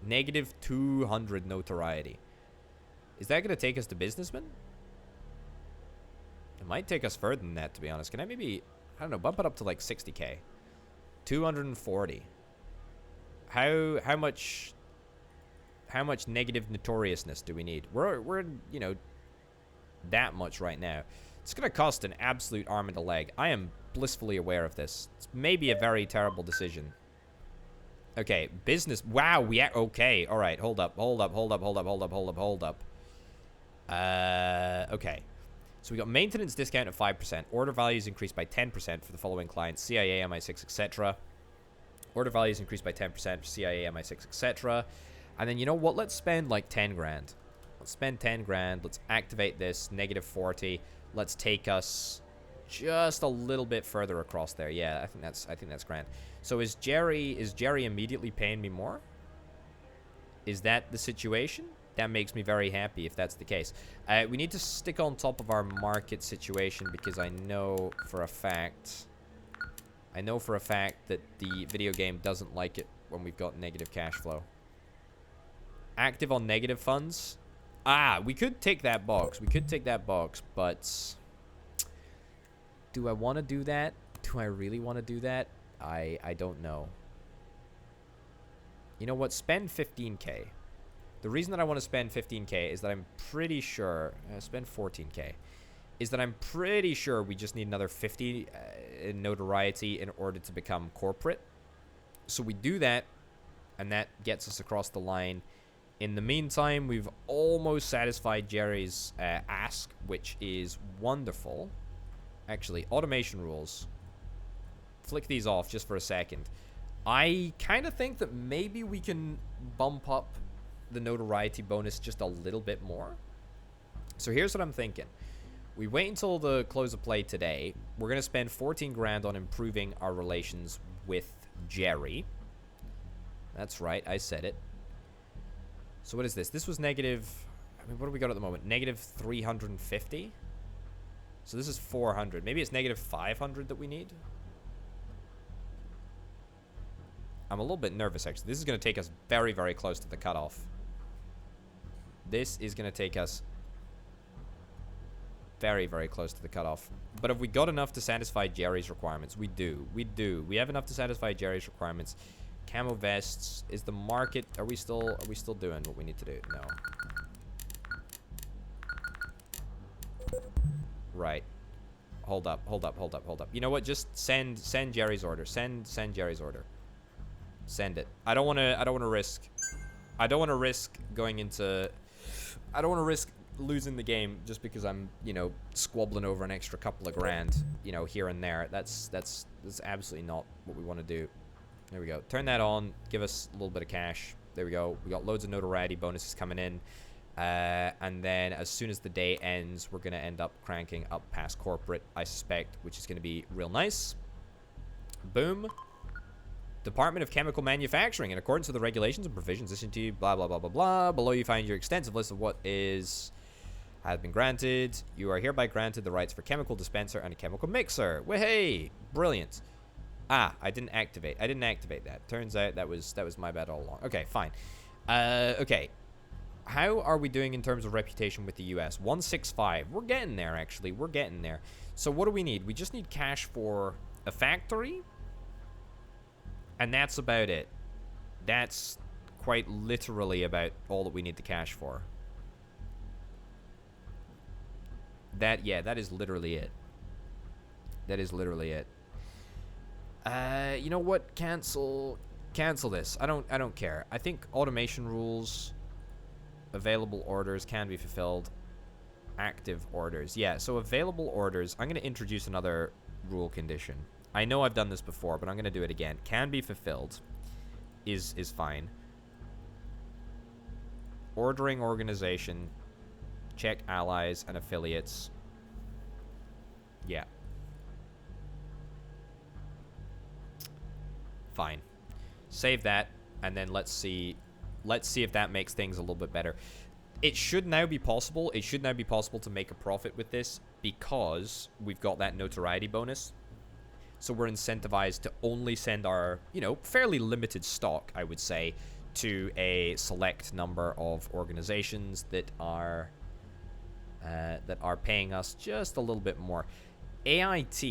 Negative 200 notoriety. Is that going to take us to businessman? It might take us further than that, to be honest. Can I maybe, I don't know, bump it up to like 60k? 240. How much negative notoriousness do we need? We're that much right now. It's going to cost an absolute arm and a leg. I am blissfully aware of this. It's maybe a very terrible decision. Okay, business. Wow, okay. All right, hold up. Okay. So we got maintenance discount of 5%. Order values increased by 10% for the following clients: CIA, MI6, etc. Order values increased by 10% for CIA, MI6, etc. And then, you know what? Let's spend like 10 grand. Let's spend 10 grand. Let's activate this. Negative 40. Let's take us just a little bit further across there. Yeah, I think that's grand. So is Jerry immediately paying me more? Is that the situation? That makes me very happy if that's the case. We need to stick on top of our market situation because I know for a fact that the video game doesn't like it when we've got negative cash flow. Active on negative funds. Ah, we could take that box. But do I want to do that? Do I really want to do that? I don't know. You know what? Spend 15k. The reason that I want to spend 15k is that I'm pretty sure... spend 14k. Is that I'm pretty sure we just need another 50 in notoriety in order to become corporate. So we do that, and that gets us across the line. In the meantime, we've almost satisfied Jerry's ask, which is wonderful. Actually, automation rules. Flick these off just for a second. I kind of think that maybe we can bump up the notoriety bonus just a little bit more. So here's what I'm thinking. We wait until the close of play today. We're going to spend 14 grand on improving our relations with Jerry. That's right, I said it. So what is this? This was negative... I mean, what do we got at the moment? Negative 350? So this is 400. Maybe it's negative 500 that we need? I'm a little bit nervous, actually. This is going to take us very, very close to the cutoff. This is going to take us very, very close to the cutoff. But have we got enough to satisfy Jerry's requirements? We do. We do. We have enough to satisfy Jerry's requirements. Camo vests. Is the market... Are we still doing what we need to do? No. Right. Hold up. You know what? Just send Jerry's order. Send Jerry's order. Send it. I don't want to risk going into... I don't want to risk losing the game just because I'm, you know, squabbling over an extra couple of grand, you know, here and there. That's absolutely not what we want to do. There we go. Turn that on. Give us a little bit of cash. There we go. We got loads of notoriety bonuses coming in. And then as soon as the day ends, we're going to end up cranking up past corporate, I suspect, which is going to be real nice. Boom. Department of Chemical Manufacturing. In accordance with the regulations and provisions issued to you, blah, blah, blah, blah, blah. Below you find your extensive list of what has been granted. You are hereby granted the rights for chemical dispenser and a chemical mixer. Hey, brilliant. Ah, I didn't activate that. Turns out that was my bad all along. Okay, fine. Okay. How are we doing in terms of reputation with the US? 165. We're getting there, actually. We're getting there. So what do we need? We just need cash for a factory. And that's about it. That's quite literally about all that we need the cash for. That is literally it. That is literally it. You know what? Cancel this. I don't care. I think automation rules, available orders can be fulfilled. Active orders. Yeah, so available orders. I'm going to introduce another rule condition. I know I've done this before, but I'm going to do it again. Can be fulfilled is fine. Ordering organization. Check allies and affiliates. Yeah. Fine. Save that, and then let's see if that makes things a little bit better. It should now be possible. It should now be possible to make a profit with this because we've got that notoriety bonus. So we're incentivized to only send our, you know, fairly limited stock, I would say, to a select number of organizations that are paying us just a little bit more. AIT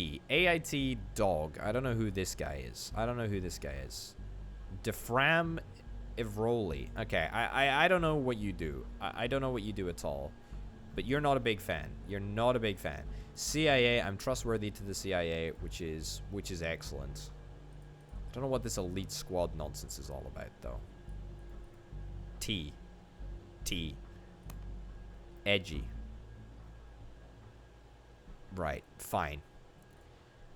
dog. I don't know who this guy is. Defram Ivroli. Okay, I don't know what you do. I don't know what you do at all. But you're not a big fan. You're not a big fan. CIA, I'm trustworthy to the CIA, which is excellent. I don't know what this elite squad nonsense is all about, though. T. Edgy. Right, fine.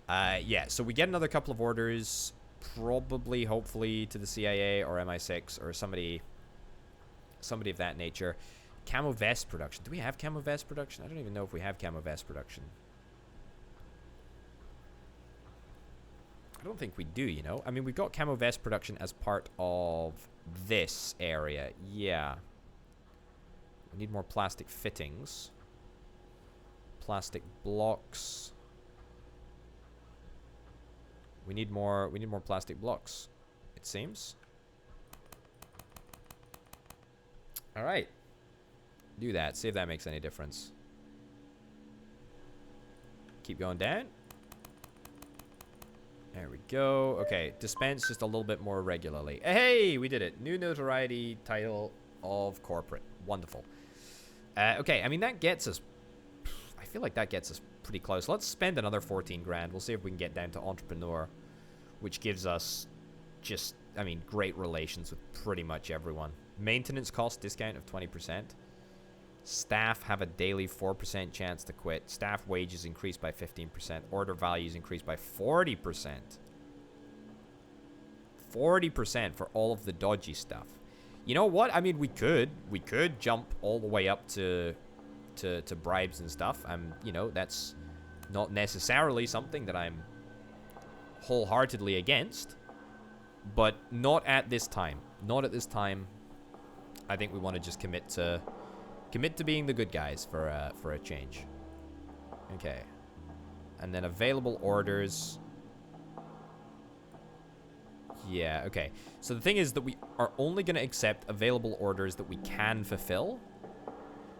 Yeah, so we get another couple of orders, probably, hopefully, to the CIA or MI6 or somebody of that nature. Camo vest production. Do we have camo vest production? I don't even know if we have camo vest production. I don't think we do, you know? I mean, we've got camo vest production as part of this area. Yeah. We need more plastic fittings. Plastic blocks. We need more plastic blocks, it seems. All right. Do that. See if that makes any difference. Keep going down. There we go. Okay, dispense just a little bit more regularly. Hey, we did it. New notoriety title of corporate. Wonderful. Okay, I mean, that gets us... I feel like that gets us pretty close. Let's spend another 14 grand. We'll see if we can get down to entrepreneur, which gives us just, I mean, great relations with pretty much everyone. Maintenance cost discount of 20%. Staff have a daily 4% chance to quit. Staff wages increased by 15%. Order values increased by 40%. 40% for all of the dodgy stuff. You know what? I mean, we could jump all the way up to bribes and stuff. You know, that's not necessarily something that I'm wholeheartedly against, but not at this time. Not at this time. I think we want to just commit to being the good guys for a change. Okay. And then available orders. Yeah, okay. So the thing is that we are only going to accept available orders that we can fulfill.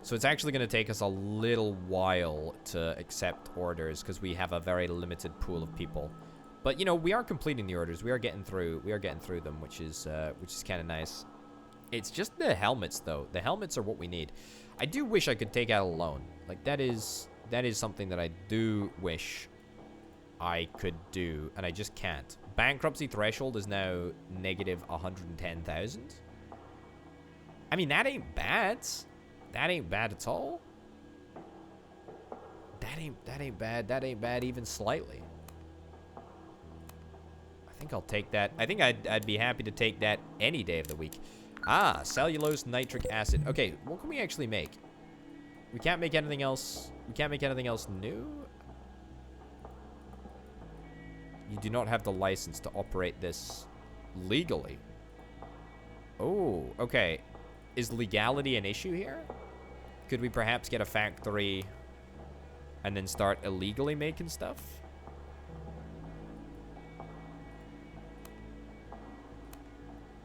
So it's actually going to take us a little while to accept orders because we have a very limited pool of people. But you know, we are completing the orders. We are getting through them, which is kind of nice. It's just the helmets though. The helmets are what we need. I do wish I could take out a loan. Like that is something that I do wish I could do, and I just can't. Bankruptcy threshold is now negative 110,000. I mean, that ain't bad. That ain't bad at all. That ain't bad. That ain't bad even slightly. I think I'll take that. I think I'd be happy to take that any day of the week. Ah, cellulose nitric acid. Okay, what can we actually make? We can't make anything else. We can't make anything else new. You do not have the license to operate this legally. Oh, okay. Is legality an issue here? Could we perhaps get a factory and then start illegally making stuff?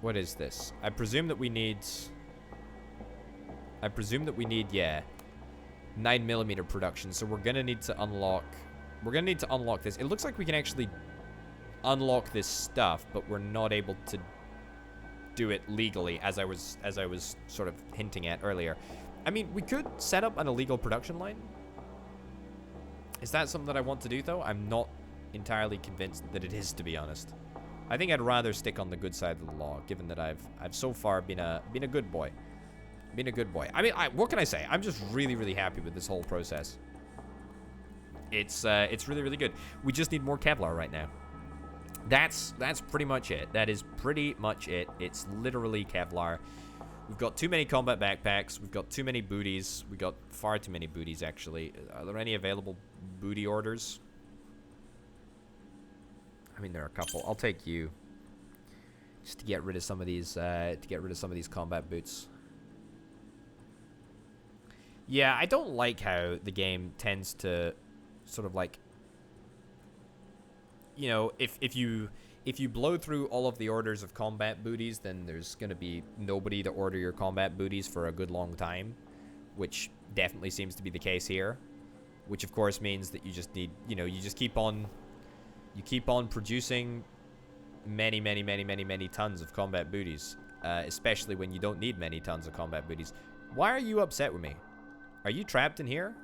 What is this? I presume that we need, yeah, 9mm production. So we're gonna need to unlock this. It looks like we can actually unlock this stuff, but we're not able to do it legally, as I was sort of hinting at earlier. I mean, we could set up an illegal production line. Is that something that I want to do, though? I'm not entirely convinced that it is, to be honest. I think I'd rather stick on the good side of the law, given that I've so far been a good boy. Been a good boy. I mean, what can I say? I'm just really, really happy with this whole process. It's really, really good. We just need more Kevlar right now. That's pretty much it. That is pretty much it. It's literally Kevlar. We've got too many combat backpacks. We've got too many booties. We got far too many booties, actually. Are there any available booty orders? I mean, there are a couple. I'll take you, just to get rid of some of these. Combat boots. Yeah, I don't like how the game tends to, sort of like, you know, if you blow through all of the orders of combat booties, then there's gonna be nobody to order your combat booties for a good long time, which definitely seems to be the case here. Which of course means that you just need, you know, you keep on producing many tons of combat booties, especially when you don't need many tons of combat booties. Why are you upset with me? Are you trapped in here?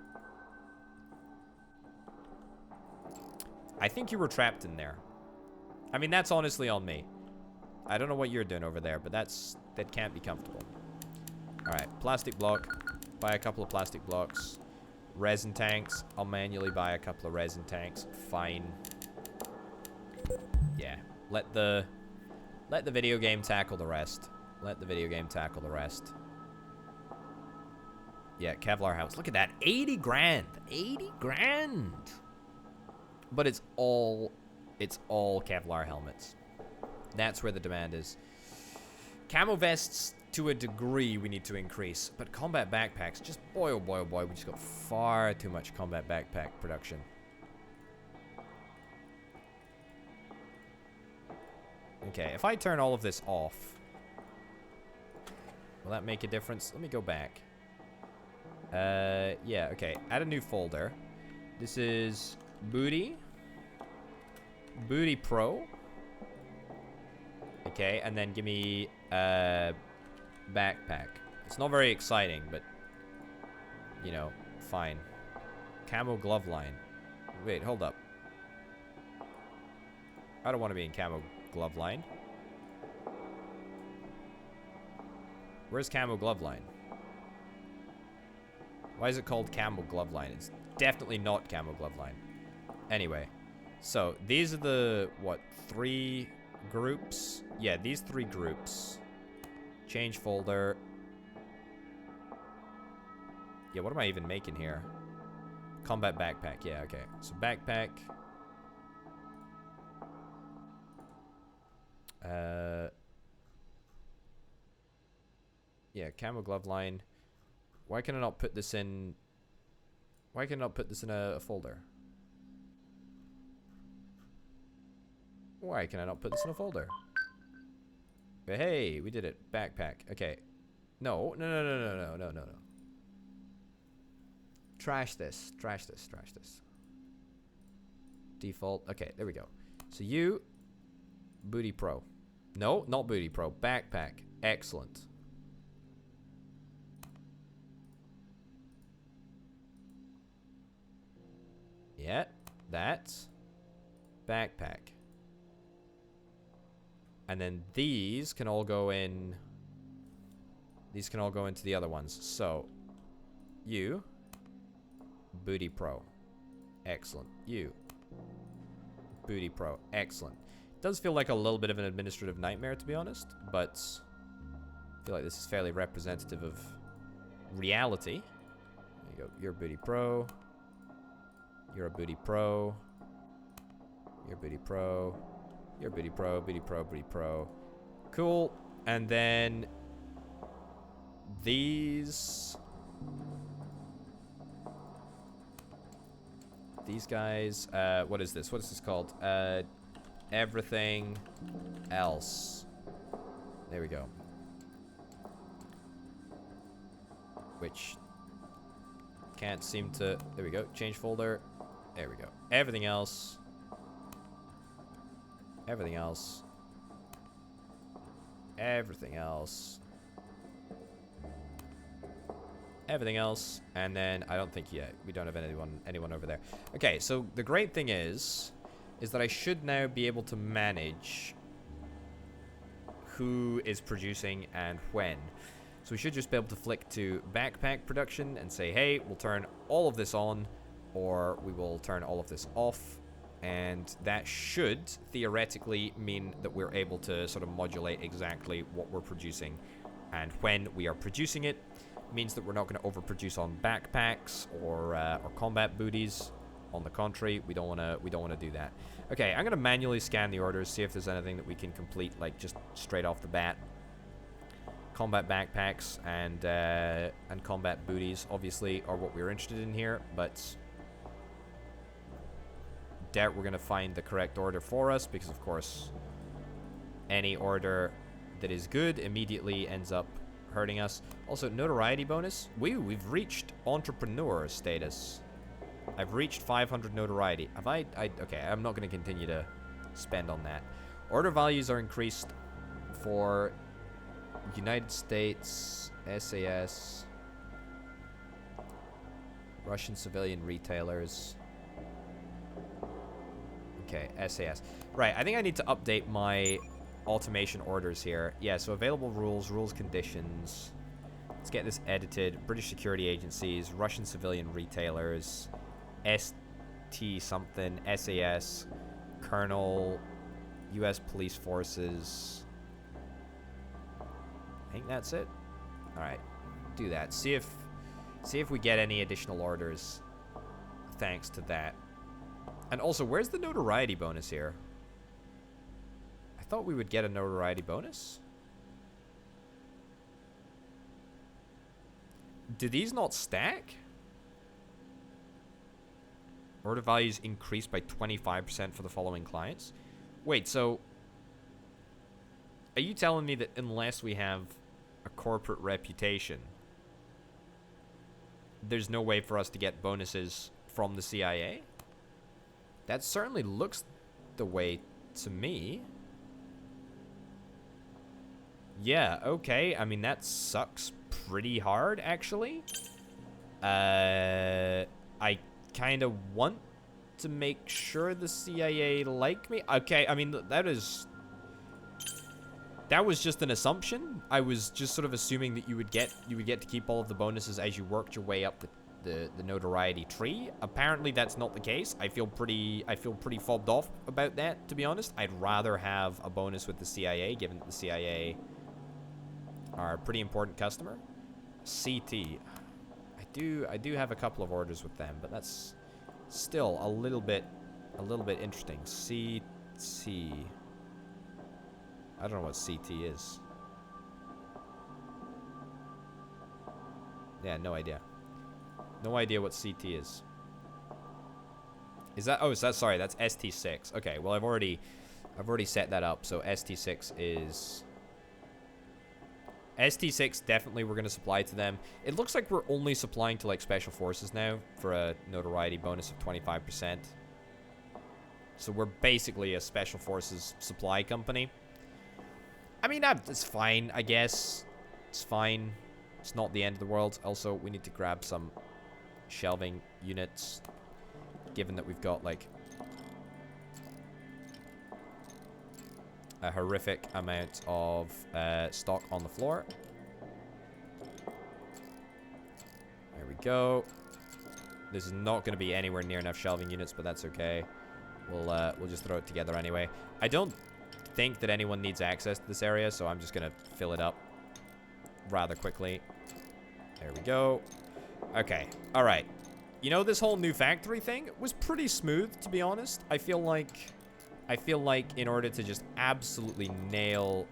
I think you were trapped in there. I mean, that's honestly on me. I don't know what you're doing over there, but that can't be comfortable. Alright, plastic block. Buy a couple of plastic blocks. Resin tanks. I'll manually buy a couple of resin tanks. Fine. Yeah. Let the video game tackle the rest. Let the video game tackle the rest. Yeah, Kevlar house. Look at that. 80 grand. 80 grand. But it's all Kevlar helmets. That's where the demand is. Camo vests, to a degree, we need to increase. But combat backpacks, just boy, oh boy, oh boy, we just got far too much combat backpack production. Okay, if I turn all of this off, will that make a difference? Let me go back. Yeah, okay. Add a new folder. This is Booty. Booty Pro. Okay, and then give me backpack. It's not very exciting, but you know, fine. Camo glove line. Wait, hold up. I don't want to be in camo glove line. Where's camo glove line? Why is it called camo glove line? It's definitely not camo glove line. Anyway, so these are the, what, 3 groups? Yeah, these 3 groups. Change folder. Yeah, what am I even making here? Combat backpack. Yeah, okay. So backpack. Yeah, camo glove line. Why can I not put this in? Why can I not put this in a folder? Why can I not put this in a folder? But hey, we did it. Backpack. Okay. No. Trash this. Trash this. Trash this. Default. Okay, there we go. So you, Booty Pro. No, not Booty Pro. Backpack. Excellent. Yeah, that's backpack. And then these can all go in. These can all go into the other ones. So, you, Booty Pro. Excellent. You, Booty Pro. Excellent. Does feel like a little bit of an administrative nightmare, to be honest, but I feel like this is fairly representative of reality. There you go. You're Booty Pro. You're a Booty Pro. You're Booty Pro. You're Booty Pro. Booty Pro. Booty Pro. Cool. And then these guys. What is this? What is this called? Everything else. There we go. Which can't seem to. There we go. Change folder. There we go. Everything else. Everything else. Everything else. Everything else. And then I don't think yet. We don't have anyone over there. Okay, so the great thing is that I should now be able to manage who is producing and when. So we should just be able to flick to backpack production and say, hey, we'll turn all of this on, or we will turn all of this off. And that should theoretically mean that we're able to sort of modulate exactly what we're producing and when we are producing it. Means that we're not going to overproduce on backpacks or combat booties. On the contrary, we don't want to do that. Okay, I'm going to manually scan the orders, see if there's anything that we can complete, like just straight off the bat. Combat backpacks and combat booties, obviously, are what we're interested in here, but doubt we're going to find the correct order for us, because of course any order that is good immediately ends up hurting us. Also, notoriety bonus. We've reached entrepreneur status. I've reached 500 notoriety. Have I okay, I'm not going to continue to spend on that. Order values are increased for United States, SAS. Russian civilian retailers. Okay, SAS. Right, I think I need to update my automation orders here. Yeah, so available rules conditions. Let's get this edited. British security agencies, Russian civilian retailers, ST something, SAS, Colonel, US police forces. I think that's it. Alright, do that. See if we get any additional orders thanks to that. And also, where's the notoriety bonus here? I thought we would get a notoriety bonus. Do these not stack? Order values increased by 25% for the following clients. Wait, so are you telling me that unless we have a corporate reputation, there's no way for us to get bonuses from the CIA? That certainly looks the way to me. Yeah, okay. I mean, that sucks pretty hard, actually. I kind of want to make sure the CIA like me. Okay, I mean, that was just an assumption. I was just sort of assuming that you would get to keep all of the bonuses as you worked your way up the notoriety tree. Apparently that's not the case. I feel pretty fobbed off about that, to be honest. I'd rather have a bonus with the CIA, given that the CIA are a pretty important customer. CT. I do have a couple of orders with them, but that's still a little bit interesting. CT. I don't know what CT is. Yeah, no idea. No idea what CT is. Is that? Oh, is that? Sorry, that's ST6. Okay, well I've already set that up. So ST6 is. ST6 definitely we're gonna supply to them. It looks like we're only supplying to like special forces now for a notoriety bonus of 25%. So we're basically a special forces supply company. I mean, it's fine, I guess. It's fine. It's not the end of the world. Also, we need to grab some shelving units, given that we've got, like, a horrific amount of stock on the floor. There we go. This is not going to be anywhere near enough shelving units, but that's okay. We'll just throw it together anyway. I don't think that anyone needs access to this area, so I'm just gonna fill it up rather quickly. There we go. Okay, all right. You know, this whole new factory thing was pretty smooth, to be honest. I feel like in order to just absolutely nail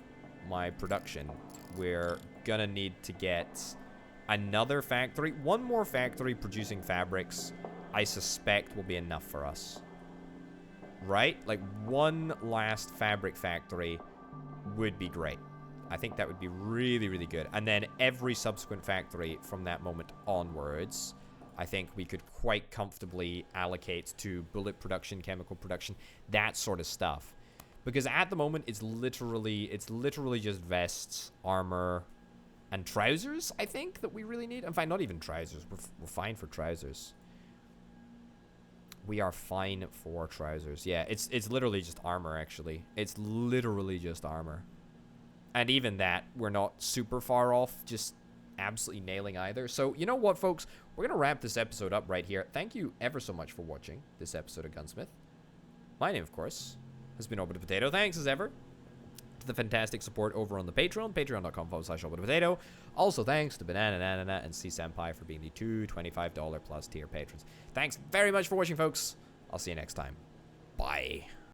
my production, we're gonna need to get another factory. One more factory producing fabrics, I suspect, will be enough for us. Right? Like, one last fabric factory would be great. I think that would be really, really good. And then every subsequent factory from that moment onwards, I think we could quite comfortably allocate to bullet production, chemical production, that sort of stuff. Because at the moment, it's literally just vests, armor, and trousers, I think, that we really need. In fact, not even trousers. We're fine for trousers. We are fine for trousers. Yeah, it's literally just armor, actually. It's literally just armor. And even that, we're not super far off, just absolutely nailing either. So, you know what, folks? We're going to wrap this episode up right here. Thank you ever so much for watching this episode of Gunsmith. My name, of course, has been Orbital Potato. Thanks, as ever, to the fantastic support over on the Patreon, patreon.com/OrbitalPotato. Also, thanks to Banana Nana and C Senpai for being the two $25+ plus tier patrons. Thanks very much for watching, folks. I'll see you next time. Bye.